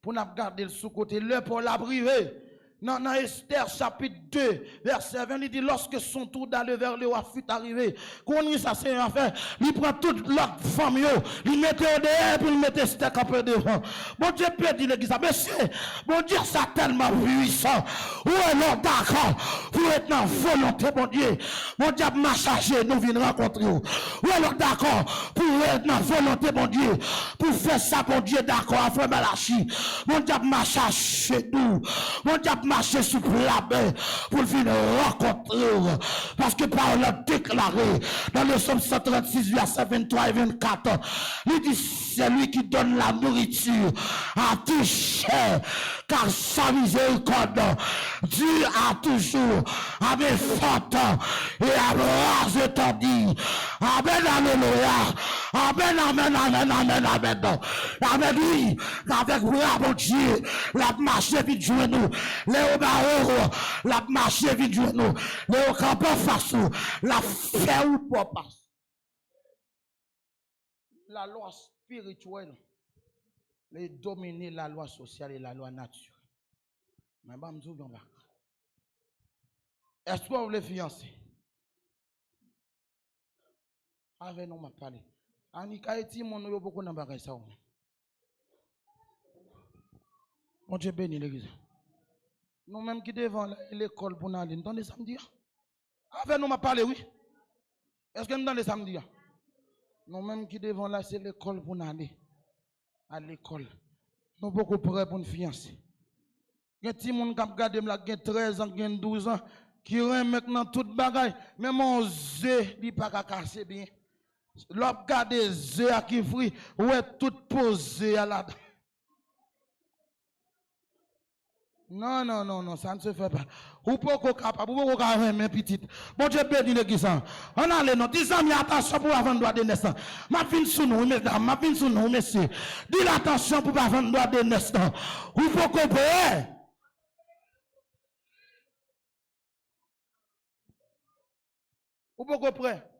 F: pour nous garder le sous-côté, le pour la priver. Dans Esther chapitre 2, verset 20, il dit lorsque son tour d'aller vers le roi fut arrivé, qu'on y ça c'est une affaire, il prend toute l'autre femme, il mettait au dehors, puis il mettait Esther un peu devant. Bon Dieu peut dire l'église, monsieur, bon Dieu ça tellement puissant, ou alors d'accord, pour être dans volonté, bon Dieu m'a chargé, nous venons rencontrer, ou alors d'accord, pour être dans volonté, bon Dieu, pour faire ça, bon Dieu, d'accord, après Malachi, bon Dieu m'a chargé nous, bon Dieu marcher sur la main pour venir rencontrer. Parce que par l'a déclaré dans le Psaume 136, verset 23 et 24, il dit c'est lui qui donne la nourriture à tout chair, car sa miséricorde dure à toujours. Amen, forte et à rase étendue. Amen, alléluia. Amen, amen, amen, amen, amen. Amen, oui, avec moi, mon Dieu, la marche vite jouer nous. Léo Barreau, la marche vite jouer nous. Léo Campon face la fait ou pas passe. La loi spirituelle, les dominer la loi sociale et la loi naturelle. Mais je vais vous dire, est-ce que vous voulez fiancer? Avec nous, m'a parlé. Anika et Timon, nous avons beaucoup de bagages ça. Mon Dieu béni l'église. Nous même qui devant l'école pour nous aller, nous entendez samedi? Avec nous, m'a parlé, oui. Est-ce que nous entendez samedi? Nous même qui devant là, c'est l'école pour nous aller. À l'école. Nous beaucoup prêts pour nous fiancer. Il y a des gens qui ont gardé 13 ans, 12 ans, qui ont maintenant toute bagaille. Mais mon Dieu, il n'est pas cassé bien. L'op gade zè à qui fri, ouais tout posé à la. Non, non, non, non, ça ne se fait pas. Ou pas qu'on capable, ou pas qu'on capable, mes petites. Bon Dieu béni l'église. On a les noms. 10 ans, attention pour avant droit de naissance. Ma fin sous nous, mesdames, ma fin sous nous, messieurs. Dis l'attention pour avant droit de naissance. Ou pas qu'on peut. Ou pas qu'on prêt.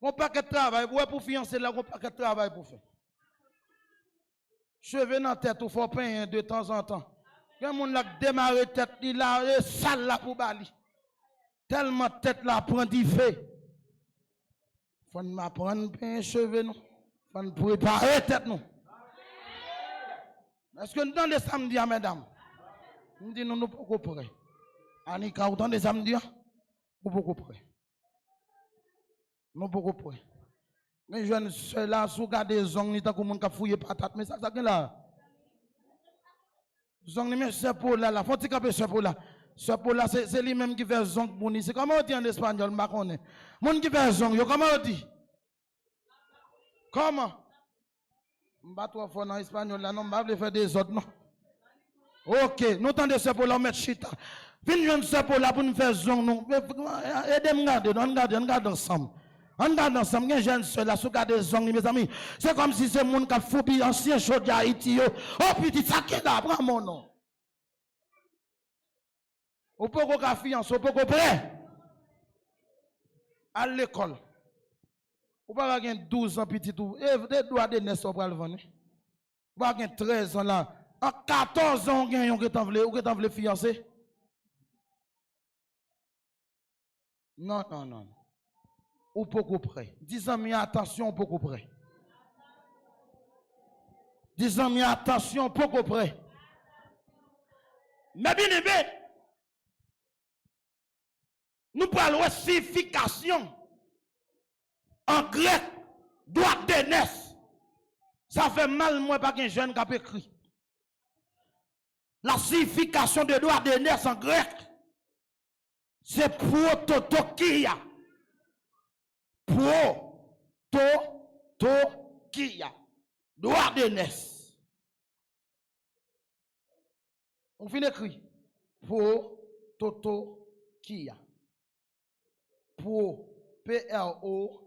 F: On paquet de travail, ouais, pour fiancer là, on paquet de travail pour faire. Cheveux dans la tête, il faut payer de temps en temps. Quand on a démarré tête, il a sale là pour bali. Tellement tête là prend du fait. Faut m'apprendre bien cheveux nous. Faut nous préparer tête nous. Est-ce que nous entendez samedi, mesdames? Nous disons nous pas prêts. Anika, vous entendez samedi? Nous pas prêts. Nous pas prêts. Les jeunes, ceux-là, sous garde des ongles, ils ont comme un fouillé patate. Mais ça, ça, là. Zong, mais ce pour là, faut tu caper ce pour là. Ce pour là, c'est lui-même qui fait zong pour nous. C'est comment on dit en espagnol, je connais. Mon qui fait zong, comment on dit? Comment? Je ne vais pas faire en espagnol là, non, je ne vais pas faire des autres, non. Ok, nous tendez ce pour là, mettre chita. Venez ce pour là pour nous faire zong, non. Aidez-moi, on garde ensemble. On garde ensemble, les jeunes seuls, là, sous garde zong, mes amis. C'est comme si c'est mon qui a foubi ancien chaud d'Haïti. Oh, petit, ça qui est là, prends mon nom. Ou pas qu'on fiance, ou pas qu'on prêt. À l'école. Ou pas qu'on 12 ans, petit tout. Et des doigts de naissance pour le vendre. Ou pas qu'on 13 ans là. En 14 ans, on gagne, ou que t'en voulez fiancer. Non, non, non. Ou beaucoup près. 10 ans, mais attention, beaucoup près. 10 ans, mais attention, beaucoup près. Mais bien aimé, nous parlons de signification en grec, droit d'aînesse. Ça fait mal, moi, pas qu'un jeune qui a écrit. La signification de droit d'aînesse en grec, c'est prototokia. Prototokia. Droit d'aînesse. On finit écrit. Prototokia. P-R-O-T-O,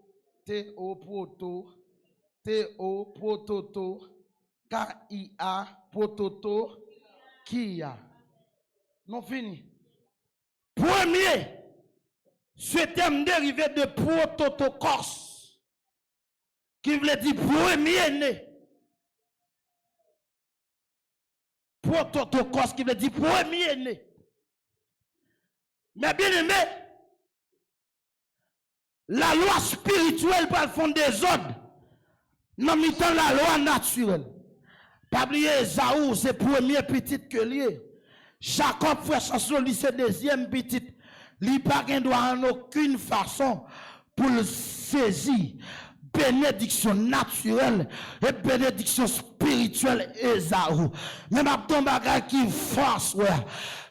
F: proto, T-O, prototo, K-I-A, prototo, Kia. Non fini. Premier, ce terme dérivé de prototokos, qui veut dire premier né. Prototokos, qui veut dire premier né. Mais bien aimé, la loi spirituelle par le fond des ordres, non mitant la loi naturelle. Pas oublier Esaü, c'est premier petit que lié. Jacob, frère chanson, c'est deuxième petit. Il pas droit en aucune façon pour le saisir. Bénédiction naturelle et bénédiction spirituelle Esaü. Même à ton bagage qui force, ouais.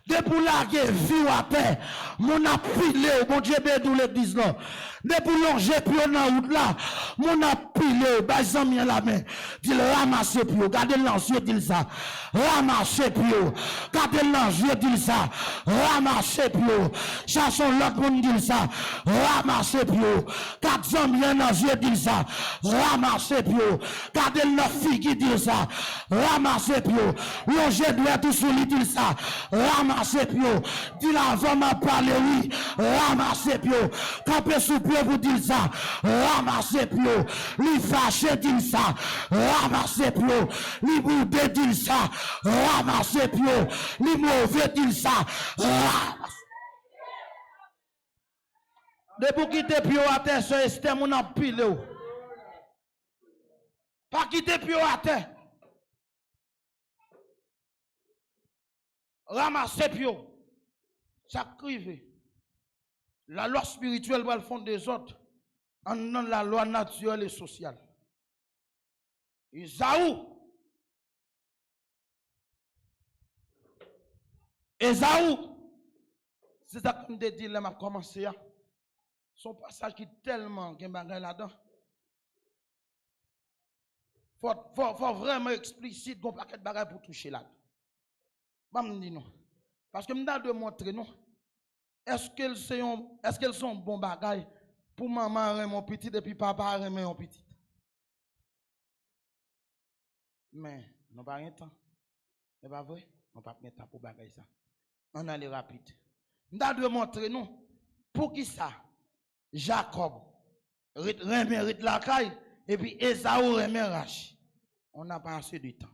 F: Depuis la vie à terre, mon appelé, mon Dieu, bédou l'église là. Depuis longer puis on a route là, mon appelé, bazan mi la main. Dit ramasser puis gardez l'enjeu dit ça. Ramasser puis gardez l'enjeu dit ça. Ramasser puis cherchons l'autre monde dit ça. Ramasser puis quatre ans bien l'enjeu dit ça. Ramasser puis gardez leur fille qui dit ça. Ramasser puis longer doit tout sur lui dit ça. Ramasser puis dit l'avant m'a parlé oui. Ramasser puis camper sous pied pour dire ça. Ramasser puis lui fâché dire ça. Ramasser puis lui boudé dire ça. Ramasser puis lui mauvais dire ça. Depuis quitter puis à terre sur Esther mon a pile. Pas quitter puis à terre. Ramasser puis ça crive. La loi spirituelle va le fond des autres en non la loi naturelle et sociale. Esaü, c'est ça que je dit là m'a commencé. Son passage qui est tellement qu'il y a là-dedans. Faut vraiment explicite qu'on paquet de bagages pour toucher là. Je me dis non. Parce que je dois montrer non. Est-ce qu'elles sont bons bagages pour maman aimer mon petit et puis papa aimer mon petit? Mais nous pas rien temps. C'est pas vrai? On pas rien temps pour bagaille ça. On allait rapide. Je dois montrer non. Pour qui ça? Jacob remet la caille et puis Esaü remet Rachel. On n'a pas assez de temps.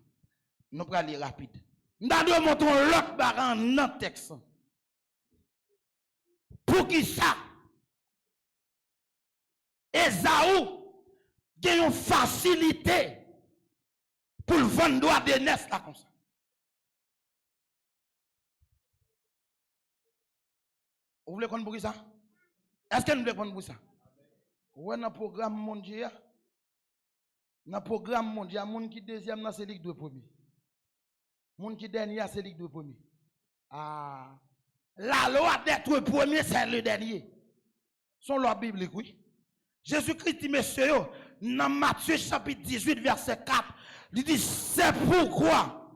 F: Nous allons aller rapide. Nous allons montrer l'autre baran dans le texte. Pour qui ça? Esaü a une facilité pour le vendre droit de naissance là comme ça. Vous voulez qu'on pour ça? Est-ce que nous voulons pour ça? Oui, dans le programme mondial, mon qui deuxième, c'est Ligue de premier. Mon qui dernier, c'est Ligue de premier. Ah, la loi d'être premier, c'est le dernier. Son loi biblique, oui. Jésus-Christ dit, messieurs, dans Matthieu chapitre 18, verset 4, il dit, c'est pourquoi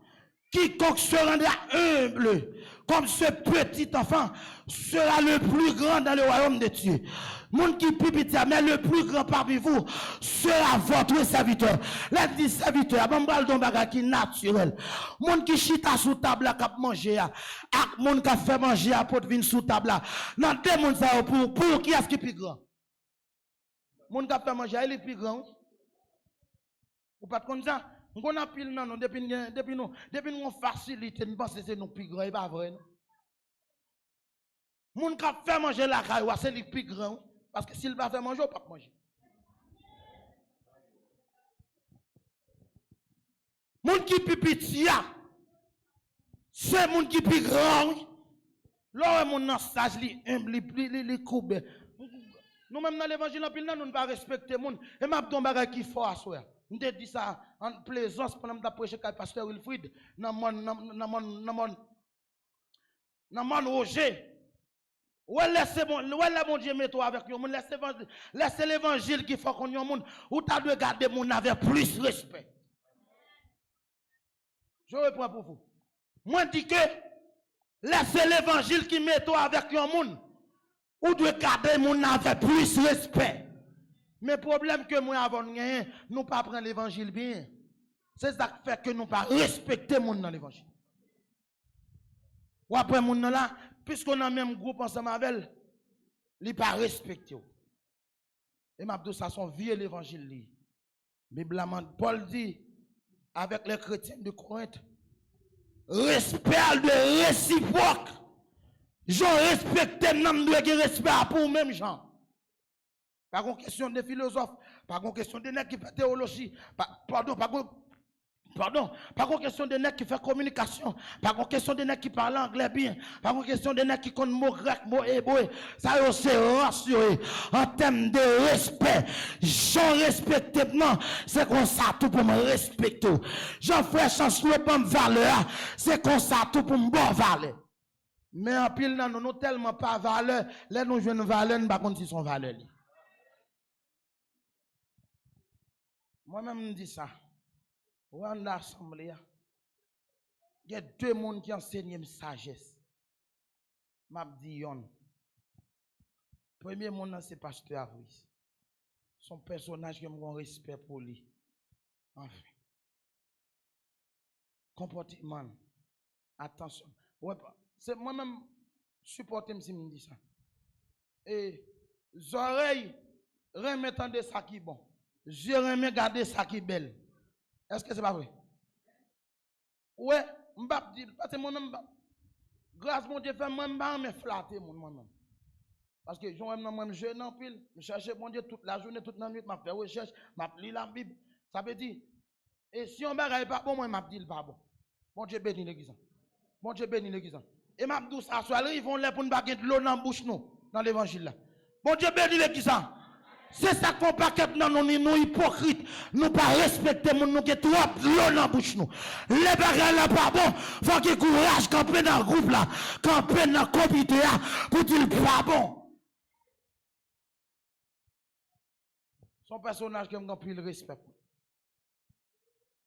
F: quiconque se rendra humble comme ce petit enfant sera le plus grand dans le royaume de Dieu. Monde qui petit, mais le plus grand parmi vous sera votre serviteur. Les 10 serviteurs, bon bral don bagage qui naturel. Monde qui chita sous table là cap manger ak monde qui fait manger à pot vin sous table là. Dans deux monde ça pour qui est-ce qui plus grand? Monde qui fait manger il est plus grand. Ou pas comme ça? On a pile non depuis nous facilité nous penser c'est nous plus grand, pas vrai non. Moun qui fait manger la caille c'est le plus grand parce que s'il va faire manger ou pas manger. Moun qui petit c'est moun qui plus grand. Là mon nan sage li humble li coube. Nous même dans l'évangile en pile nous ne pas respecter moun et m'a don bagay qui fort à soir. Nous dit ça en plaisance pendant que prêcher avec pasteur Wilfried dans mon Roger. Ouais laissez mon Dieu mettre avec nous, laissez l'évangile qui fait qu'on y a monde ou t'as de garder mon avec plus respect. Je reprends pour vous. Moi dis que laissez l'évangile qui met toi avec un monde ou de garder mon avec plus respect. Mais le problème que moi avons gagné, nous pas prendre l'évangile bien. C'est ça qui fait que nous pas respecter mon dans l'évangile. Ou après mon là, puisqu'on a même groupe ensemble avec elle, il pas respecté. Et m'a dit ça son vieux l'évangile. Bible Paul dit avec les chrétiens de Corinthe, respect de réciproque. J'en respecte même doit respect pour même gens. Pas une question de philosophe, pas une question de nèg qui fait théologie, pas une question de nèg qui fait communication, pas une question de nèg qui parle anglais bien, pas une question de nèg qui connaît mot grec, mot hébreu. Ça c'est rassuré en termes de respect. J'en respectement, c'est comme ça tout pour me respecter. J'en fais chance pour me valeur, c'est comme ça tout pour me bon valeur. Mais en pile nous tellement pas valeur, là nous jouons valeur, nous pas contre si son valeur. Moi-même, je dis ça. Dans l'assemblée, il y a deux personnes qui enseignent la sagesse. Je dis yon. Premier monde, c'est Pasteur Avris. Son personnage, j'ai un respect pour lui. Enfin. Comportement. Attention. Ouais, c'est moi-même, supporter si je me dis ça. Et les oreilles, remettant de ça qui est bon. Je remets garder ça qui est belle. Est-ce que c'est pas vrai? Ouais, m'bap dire parce que mon nom grâce mon Dieu fait moi m'ba me flatter moi-même. Parce que j'aime moi jeune en pile, je cherche mon Dieu toute la journée, toute la nuit, m'a fait recherche, m'a lu la Bible. Ça veut dire et si on bagaille pas bon, moi m'a dit pas bon. Mon Dieu bénit l'église. Mon Dieu bénit l'église. Et m'a dit ça soir ils vont là pour nous baguer de l'eau dans bouche nous dans l'évangile là. Mon Dieu bénit l'église. C'est ça qu'on pas que nous hypocrites, nous pas respecter mon nous qui trop l'eau dans bouche nous. Les bagages là pas bon, faut qu'il courage camper dans le groupe là, camper dans le comité là pour dire pas bon. Son personnage qui a plus le respect.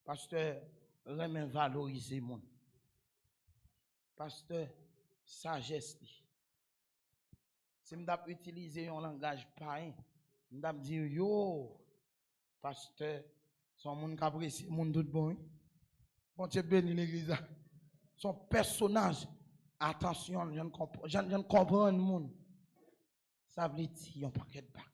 F: Pasteur, remet valoriser le monde. Pasteur, sagesse. Si je utiliser un langage païen, je vais dire, yo, pasteur, son monde qui apprécie le monde tout bon. Bon Dieu béni l'église. Son personnage, attention, je ne comprends le monde. Ça veut dire un paquet de bacs.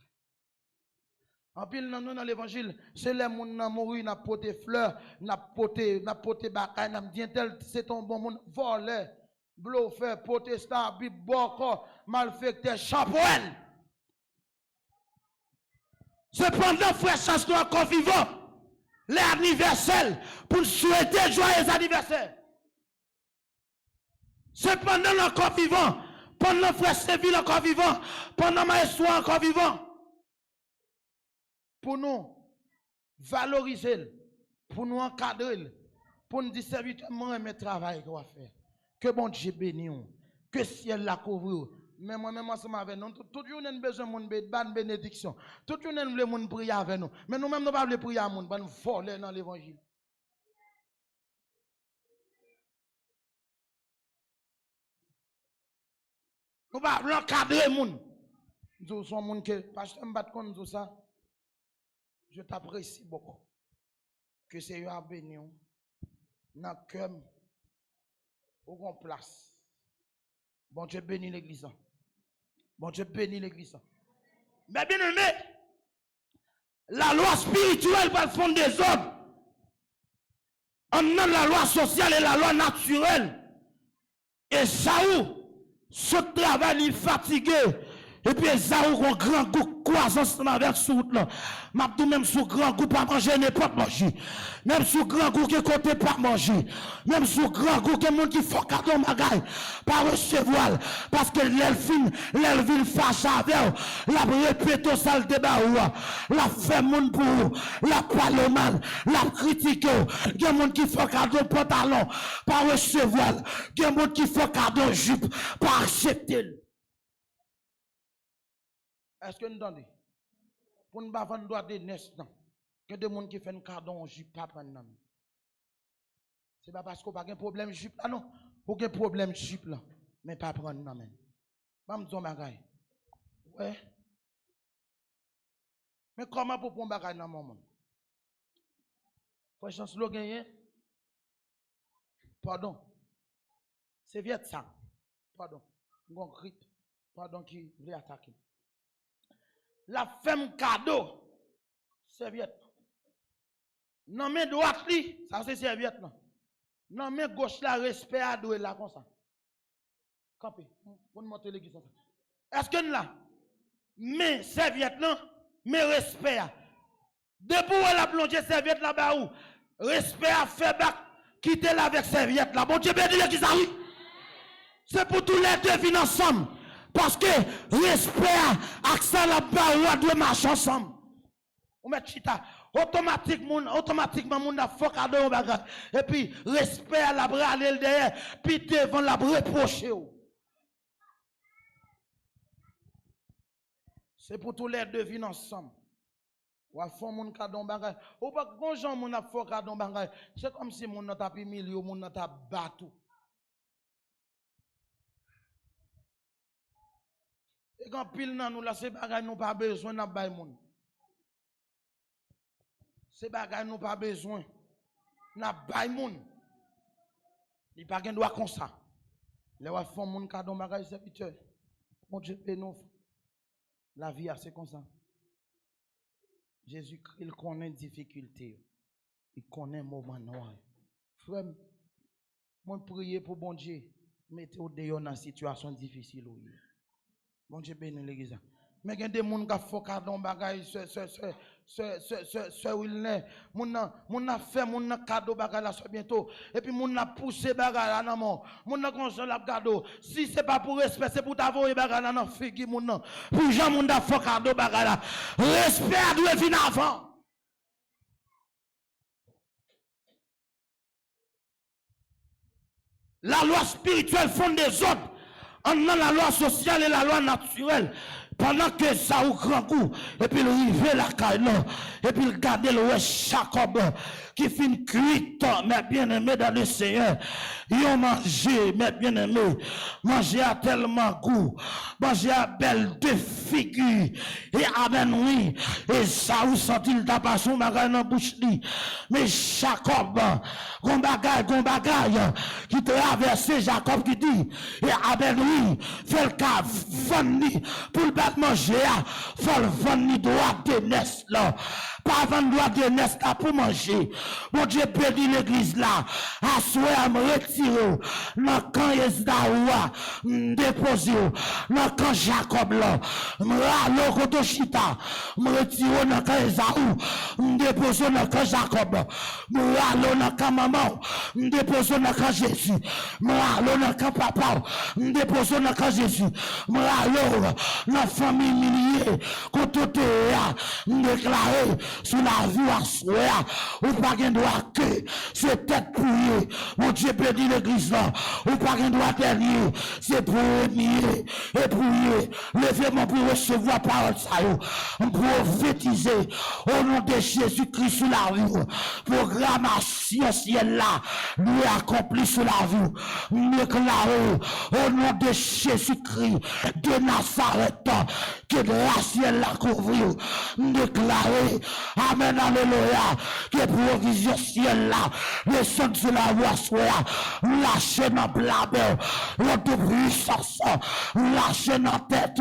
F: En pile, dans l'évangile, c'est les gens qui ont mouru, qui ont porté fleurs, qui ont porté bagaille, qui ont dit tel, c'est ton bon monde, volé, bluffé, protestant, bib, boko, malfecté, chapeau. Cependant, frère, chasse nous encore vivant, les anniversaires, pour souhaiter joyeux anniversaire. Cependant, encore vivant, pendant frère Séville encore vivant, pendant maestro encore vivant. Pour nous valoriser, pour nous encadrer, pour nous dire serviteur, moi, mes travail qu'on va faire. Que bon Dieu bénisse, que ciel la couvre. Mais moi-même, ensemble avec nous, tout le monde a besoin de bénédiction. Tout le monde a besoin de prier avec nous. Mais nous-mêmes, nous ne pouvons pas prier avec nous, nous nous voler dans l'évangile. Nous ne pouvons pas encadrer les gens. Nous sommes des gens que, parce que je ne pas tout ça. Je t'apprécie beaucoup. Que c'est un béni. Dans le cœur, au place. Bon Dieu bénit l'église. Bon Dieu bénit l'église. Mais bien aimé, la loi spirituelle va le fond des hommes. On a la loi sociale et la loi naturelle. Et Saoul, ce travail, il est fatigué. Et puis, Saoul, un grand goût, croissance avec sous là. M'a dit même sous grand goût, pas manger, n'importe manger. Même sous grand goût, qui côté pas manger. Même sous grand goût, que monde qui faut cadeau magaille, pas recevoir. Parce que l'elvin fâche avec, la répète au sale débat, la fait monde pour, la parle mal, la critique. Il y a monde qui faut cadeau pantalon, pas recevoir. Il y a monde qui faut cadeau jupe, pas accepter. Est-ce que nous entendons? Pour ne pas vendre droit de nest, il y a des gens qui font un cadeau en jupe, pas prendre. Ce n'est pas parce qu'on n'a pas de problème jupe là, non. Ou un problème jupe là, mais pas prendre. Je vais me dire bagaille. Ouais. Mais comment pour prendre bagaille dans mon monde? Faut chance le gagner. Pardon. C'est vieux ça. Pardon. Bon cri. Pardon qui voulait attaquer. La femme cadeau, serviette. Non, mais droite, ça c'est serviette. Non, mais gauche, la respect à doué là comme ça. Campé, pour nous montrer l'église. Est-ce que nous là? Mais serviette, non, mais respect. Debout, la plongée serviette là-bas où? Respect à faire bac, quitter là avec serviette là. Bon Dieu béni l'église, oui. C'est pour tous les deux venir ensemble. Parce que respect, accent là-bas, doit marcher ensemble. On met chita. Automatiquement, mon a faut cadeau bagage. Et puis, respect à la bras aller derrière. Puis devant la reprocher. C'est pour tous les deux venir ensemble. Ou à fond mon cadeau bagage. Ou pas quand gens mon a faut cadeau bagage. C'est comme si mon a tapé milieu, mon a tapé bateau. Et quand pile nan nous là, ces bagages nous pas besoin de bay moun. Ces bagages nous pas besoin na bay moun. Il pas gen droit comme ça. Les wa font moun cadeau bagage serviteur. Mon Dieu bénisse. La vie c'est comme ça. Jésus-Christ il connaît difficulté. Il connaît moment noir. Frère, moi prier pour bon Dieu, mettez au dehors dans situation difficile. Bon Dieu bénit l'église. Mais il y a des gens qui font cadeau bagay ce Wilner. Moun a fait moun cadeau bagay là bientôt et puis moun a poussé bagay là nan mon. Moun a console la cadeau. Si c'est pas pour respect, c'est pour t'avoir bagay là nan figi moun nan. Pour Jean moun a fait cadeau bagay là. Respect doit venir avant. La loi spirituelle fonde des autres. On a la loi sociale et la loi naturelle. Pendant que ça au grand coup, et puis il rive la caille, et puis il garde le Jacob, qui finit cuit, mes bien-aimés dans le Seigneur. Ils ont mangé, mes bien-aimés, manger à tellement goût, manger à belle de figure, et amen oui, et ça où sent-il taper son bagage dans la bouche li. Mais Jacob, gon bagage, qui traverse Jacob qui dit, et amen oui, fait le cas, venni, pour le battre manger, faut le venni droit de nest là. Pas vendre droit de nest là pour manger. Mon Dieu bénit l'église là. À souhait à me retirer. Dans quand Esdaoua, déposer. Dans quand Jacob là. M'ralo koto chita. M'retirer dans quand Esaou. M'déposer dans quand Jacob. M'ralo dans quand maman. M'déposer dans quand Jésus. M'ralo dans quand papa. M'déposer dans quand Jésus. M'ralo dans famille millier. Koto théa. M'déclarer sur la vie à soi, ou pas qu'un droit que c'est tête prier. Mon Dieu bénit l'église là, ou pas qu'un droit dernier, c'est prier et prier. Levez-moi pour recevoir parole ça, pour prophétiser au nom de Jésus-Christ sur la vie. Programmation ciel là, lui accompli sur la vie. Déclarer au nom de Jésus-Christ de Nazareth que la ciel la couvrir. Déclarer amen, alléluia. Que provision ciel là, le son de la voix soit lâché dans blabeur, l'autre puissance, lâché dans tête,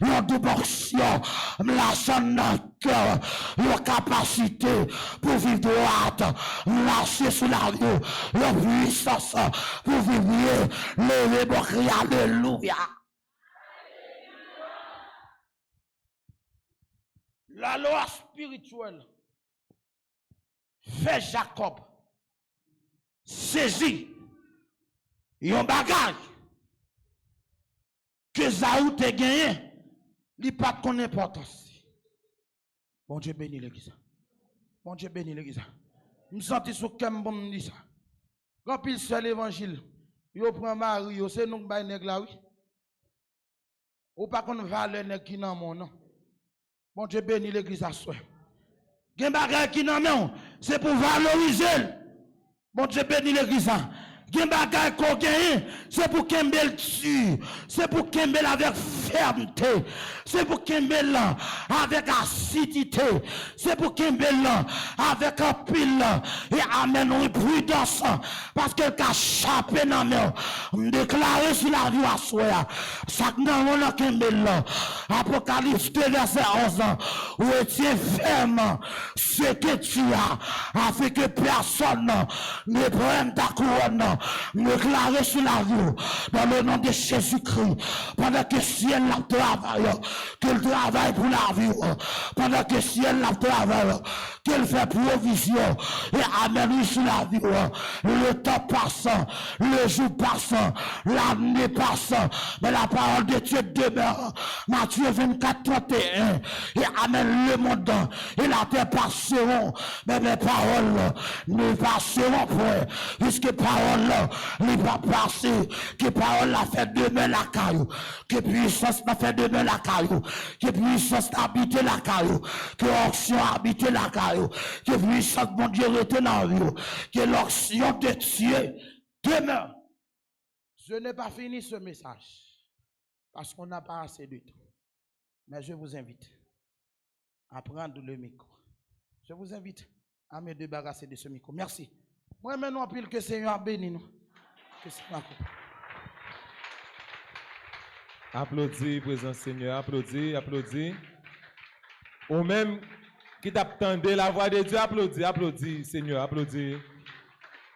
F: l'autre portion, lâché dans cœur, la capacité pour vivre droite, lâché sur la vie, la puissance pour vivre, lever pour crier alléluia. La loi spirituelle fait Jacob saisir un bagage que Zaou te gagné, il n'y a pas de importance. Bon Dieu bénit l'église. Bon Dieu bénit l'église. Je me sens sur quel bon me dit ça. Quand il fait l'évangile, il prend Marie, c'est nous qui bail nèg là oui. Ou pas qu'on valeur nèg qui dans mon nom. Bon Dieu bénit l'église à soi. Gen bagay qui nan men, c'est pour valoriser. Bon Dieu bénit l'église. Gen bagay qu'on gagne, c'est pour kembel dessus, c'est pour kembel avec fermeté, c'est pour kembel avec acidité, c'est pour kembel avec un pile et amen oui prudence parce que ka chapé nan men, déclarer sur la vie à soi. Ça nan on kembel Apocalypse 2 verset 11 où tu ferme ce que tu as afin que personne ne prenne ta couronne. Déclarer sur la vie dans le nom de Jésus-Christ pendant que ciel la travaille qu'elle travaille pour la vie pendant que ciel la travaille qu'elle fait provision et amène sur la vie le temps passant le jour passant l'année passant mais la parole de Dieu demeure. Matthieu 24 31 et amène le monde et la terre passeront mais mes paroles ne passeront point puisque parole il va passer, que parole la fait demain la caillou, que puissance la fait demain la caillou, que puissance habite la caillou, que l'onction habite la caillou, que puissance mon Dieu rete dans la vie, que l'onction de Dieu demeure. Je n'ai pas fini ce message, parce qu'on n'a pas assez de temps. Mais je vous invite à prendre le micro. Je vous invite à me débarrasser de ce micro. Merci. Moi, maintenant, pile que le Seigneur bénit nous.
G: Applaudis, présent Seigneur, applaudis, applaudis. Ou même qui t'attendait la voix de Dieu, applaudis, applaudis, Seigneur, applaudis.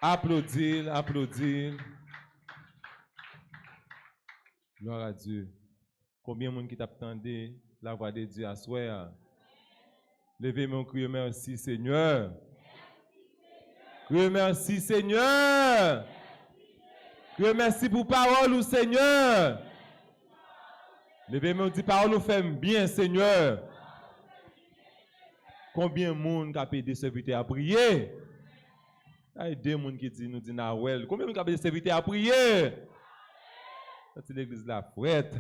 G: Applaudis, applaudis. Gloire à Dieu. Combien de monde qui t'attendait la voix de Dieu à soi? Levez mon cri, merci Seigneur. Merci Seigneur. Merci pour parole ou Seigneur. Levez-moi dit parole ou fait bien Seigneur. Combien de monde qui a payé des serviteurs à prier? Il y a des gens qui disent nous dit Nawel. Combien de monde qui a payé des serviteurs à prier? C'est l'église la frette.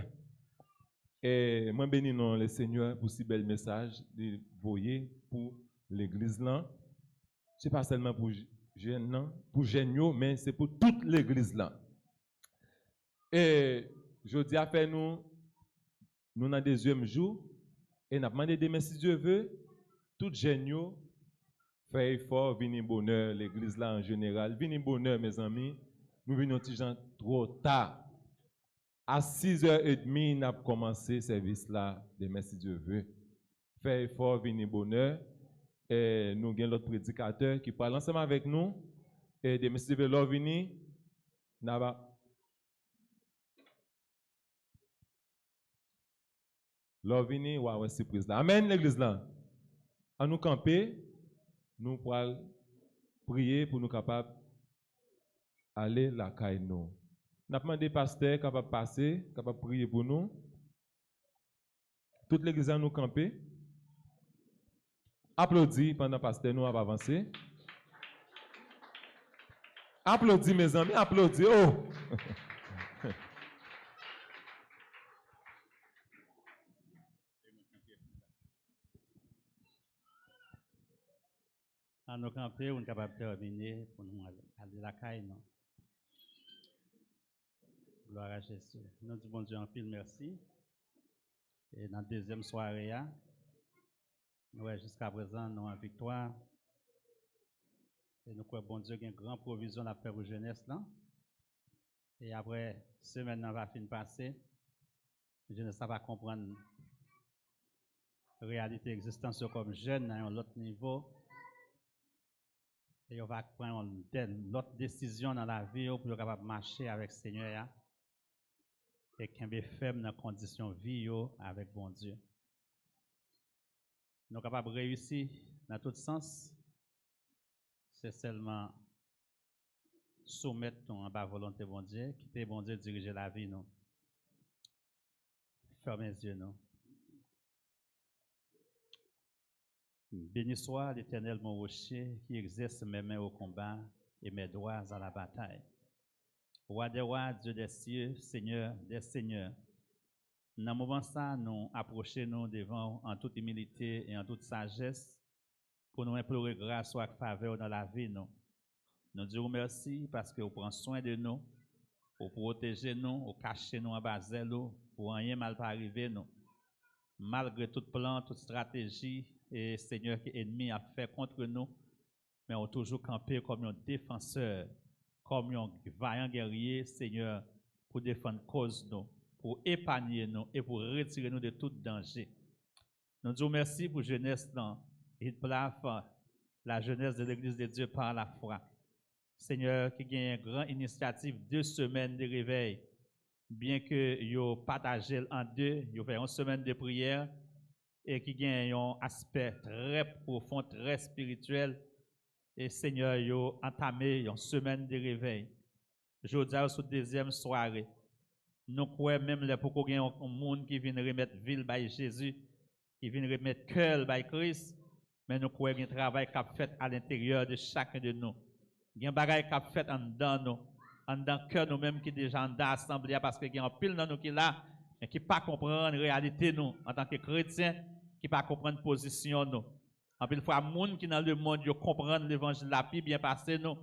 G: Et moi, bénis non le Seigneur pour si bel message de voyer pour l'église là. Ce n'est pas seulement pour jeunes, pour jeunes, mais c'est pour toute l'église là. Et je dis à faire nous dans le deuxième jour, et nous avons demandé demain si Dieu veut, tout jeunes fait effort, venir bonheur, l'église là en général, venir bonheur mes amis, nous venons trop tard. À 6h30, nous avons commencé le service là, demain si Dieu veut. Fait effort, venir bonheur. Et nous avons l'autre prédicateur qui parle ensemble avec nous. Et demain si Dieu veut, venir, nous avons. Venir, ouais, surprise là. Amen, l'église là. À nous camper, nous pourrons prier pour nous capables d'aller la caille nous. Nous avons demandé pasteur capable passer, capable prier pour nous. Toute l'église a nous camper. Applaudis pendant que pasteur nous a avancé. Applaudis mes amis, applaudis. Oh!
H: À nos campés, on est capable de terminer pour nous aller la caille. Gloire à Jésus. Nous disons bon Dieu en pile merci. Et dans la deuxième soirée, nous jusqu'à présent nous en victoire. Et nous croyons bon Dieu qu'il y a une grande provision à faire aux jeunesse là. Et après, semaine va finir passer. La jeunesse va comprendre la réalité existence comme jeune à un autre niveau. Et on va prendre l'autre décision dans la vie pour être capable de marcher avec le Seigneur et qu'on est ferme dans la condition de vie avec bon Dieu. Nous sommes capables de réussir dans tout sens. C'est seulement soumettre en bas volonté bon Dieu, quitter bon Dieu diriger la vie. Nous. Fermez les yeux. Nous. Béni soit l'Éternel mon rocher qui exerce mes mains au combat et mes doigts à la bataille. Roi des rois, Dieu des cieux, Seigneur des seigneurs. Dans ce moment ça, nous approchons devant en toute humilité et en toute sagesse pour nous implorer grâce ou faveur dans la vie. Nous disons merci parce que vous prenez soin de nous, vous protégez nous, vous cachez nous en bas de nous, pour rien mal pas arriver nous. Malgré tout plan, toute stratégie, et Seigneur qui ennemi a fait contre nous, mais on toujours campé comme un défenseur, comme un vaillant guerrier, Seigneur, pour défendre cause nous, pour épargner nous et pour retirer nous de tout danger. Nous disons merci pour jeunesse dans la jeunesse de l'Église de Dieu par la foi. Seigneur, qui a une grande initiative 2 semaines de réveil, bien que vous partagez en deux, vous faites une semaine de prière, et qui gagne un aspect très profond, très spirituel. Et Seigneur, vous entamé une semaine de réveil. Je dis sur la deuxième soirée, nous croyons même les pour qu'il y ait un monde qui vient remettre ville by Jésus, qui vient remettre cœur by Christ, mais nous croyons qu'il y a un travail qui a fait à l'intérieur de chacun de nous. Il y a un bagage qui a fait en dedans nous, en dedans cœur nous-mêmes qui déjà en assemblée, parce qu'il y a un pile dans nous qui est là, et qui ne pas comprendre la réalité nous, en tant que chrétiens, qui ne pas comprendre position nous. En plus, il faut que les gens qui dans le monde comprennent l'évangile la Bible bien passé nous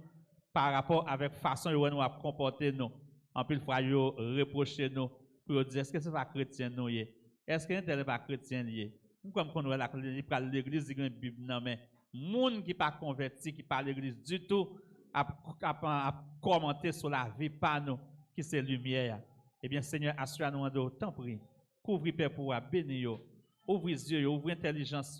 H: par rapport avec la façon dont nous avons comporté nous. En plus, il faut reprocher nous pour dire est-ce que ce n'est pas chrétien nous? Est-ce que ce n'est pas chrétien? Nous comme on voit l'église qui a une Bible, mais les gens qui ne sont pas convertis, qui ne parlent l'église du tout, à commenter sur la vie par nous, qui c'est lumière. Eh bien, Seigneur, assure-nous de temps pris. Couvre Père pour bénir. Ouvre les yeux, ouvre l'intelligence,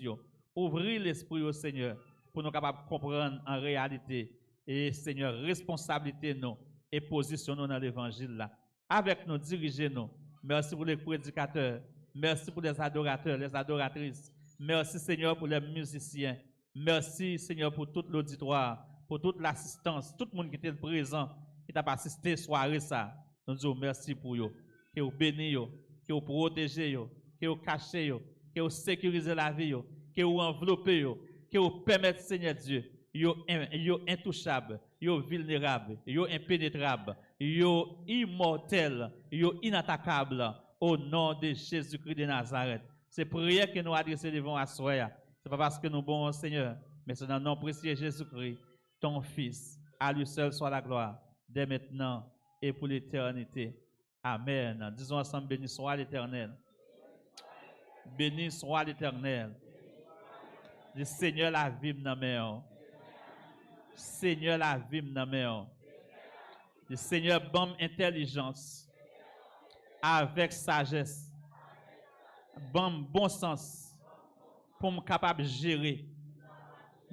H: ouvre l'esprit au Seigneur pour nous capables de comprendre en réalité et Seigneur, responsabilité nous et positionnons dans l'évangile là. Avec nous, dirigez-nous. Merci pour les prédicateurs, merci pour les adorateurs, les adoratrices. Merci Seigneur pour les musiciens. Merci Seigneur pour tout l'auditoire, pour toute l'assistance, tout le monde qui était présent, qui t'a assisté à soirée ça. Nous disons merci pour eux, que vous bénissez, que vous protégez, que vous cachez, que vous sécurisez la vie, que vous enveloppez, que vous permettez, Seigneur Dieu, vous intouchables, vous vulnérables, vous impénétrables, vous immortels, vous inattaquables, au nom de Jésus-Christ de Nazareth. C'est prière que nous adressons devant à soi. Ce n'est pas parce que nous bon Seigneur, mais c'est dans le nom précieux de Jésus-Christ, ton Fils. À lui seul soit la gloire, dès maintenant et pour l'éternité. Amen. Disons ensemble, béni soit l'Éternel. Béni soit l'Éternel. Le Seigneur la vie m'en. Seigneur la vie m'en. Le Seigneur bonne intelligence avec sagesse, bon sens pour me capable de gérer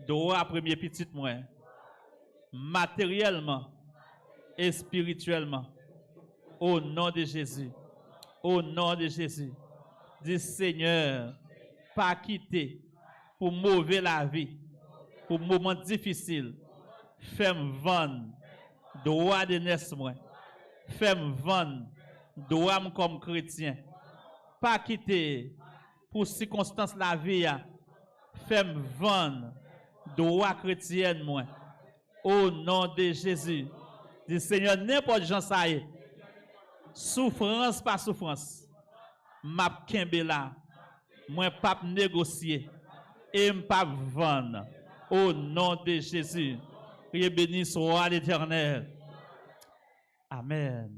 H: droit premier petit moi matériellement et spirituellement au nom de Jésus. Au nom de Jésus. Dis Seigneur, pas quitter pour mauvais la vie, pour moment difficile. Fais-moi vendre droit de naissance moi. Fais-moi vendre droit comme chrétien. Pas quitter pour circonstances la vie. Fais-moi vendre droit chrétien moi. Au nom de Jésus. Dis Seigneur, n'importe gens ça y est. Souffrance par souffrance. M'a kembe là. Moi pas négocier et m'pas vendre. Au nom de Jésus. Priez béni soit l'Éternel. Amen.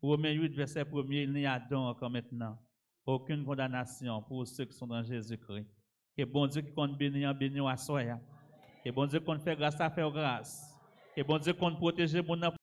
H: Romains 8, verset 1er, il n'y a donc encore maintenant aucune condamnation pour ceux qui sont dans Jésus-Christ. Que bon Dieu qui compte bénir, bénir à soi. Que bon Dieu compte faire grâce à faire grâce. Que bon Dieu compte protéger mon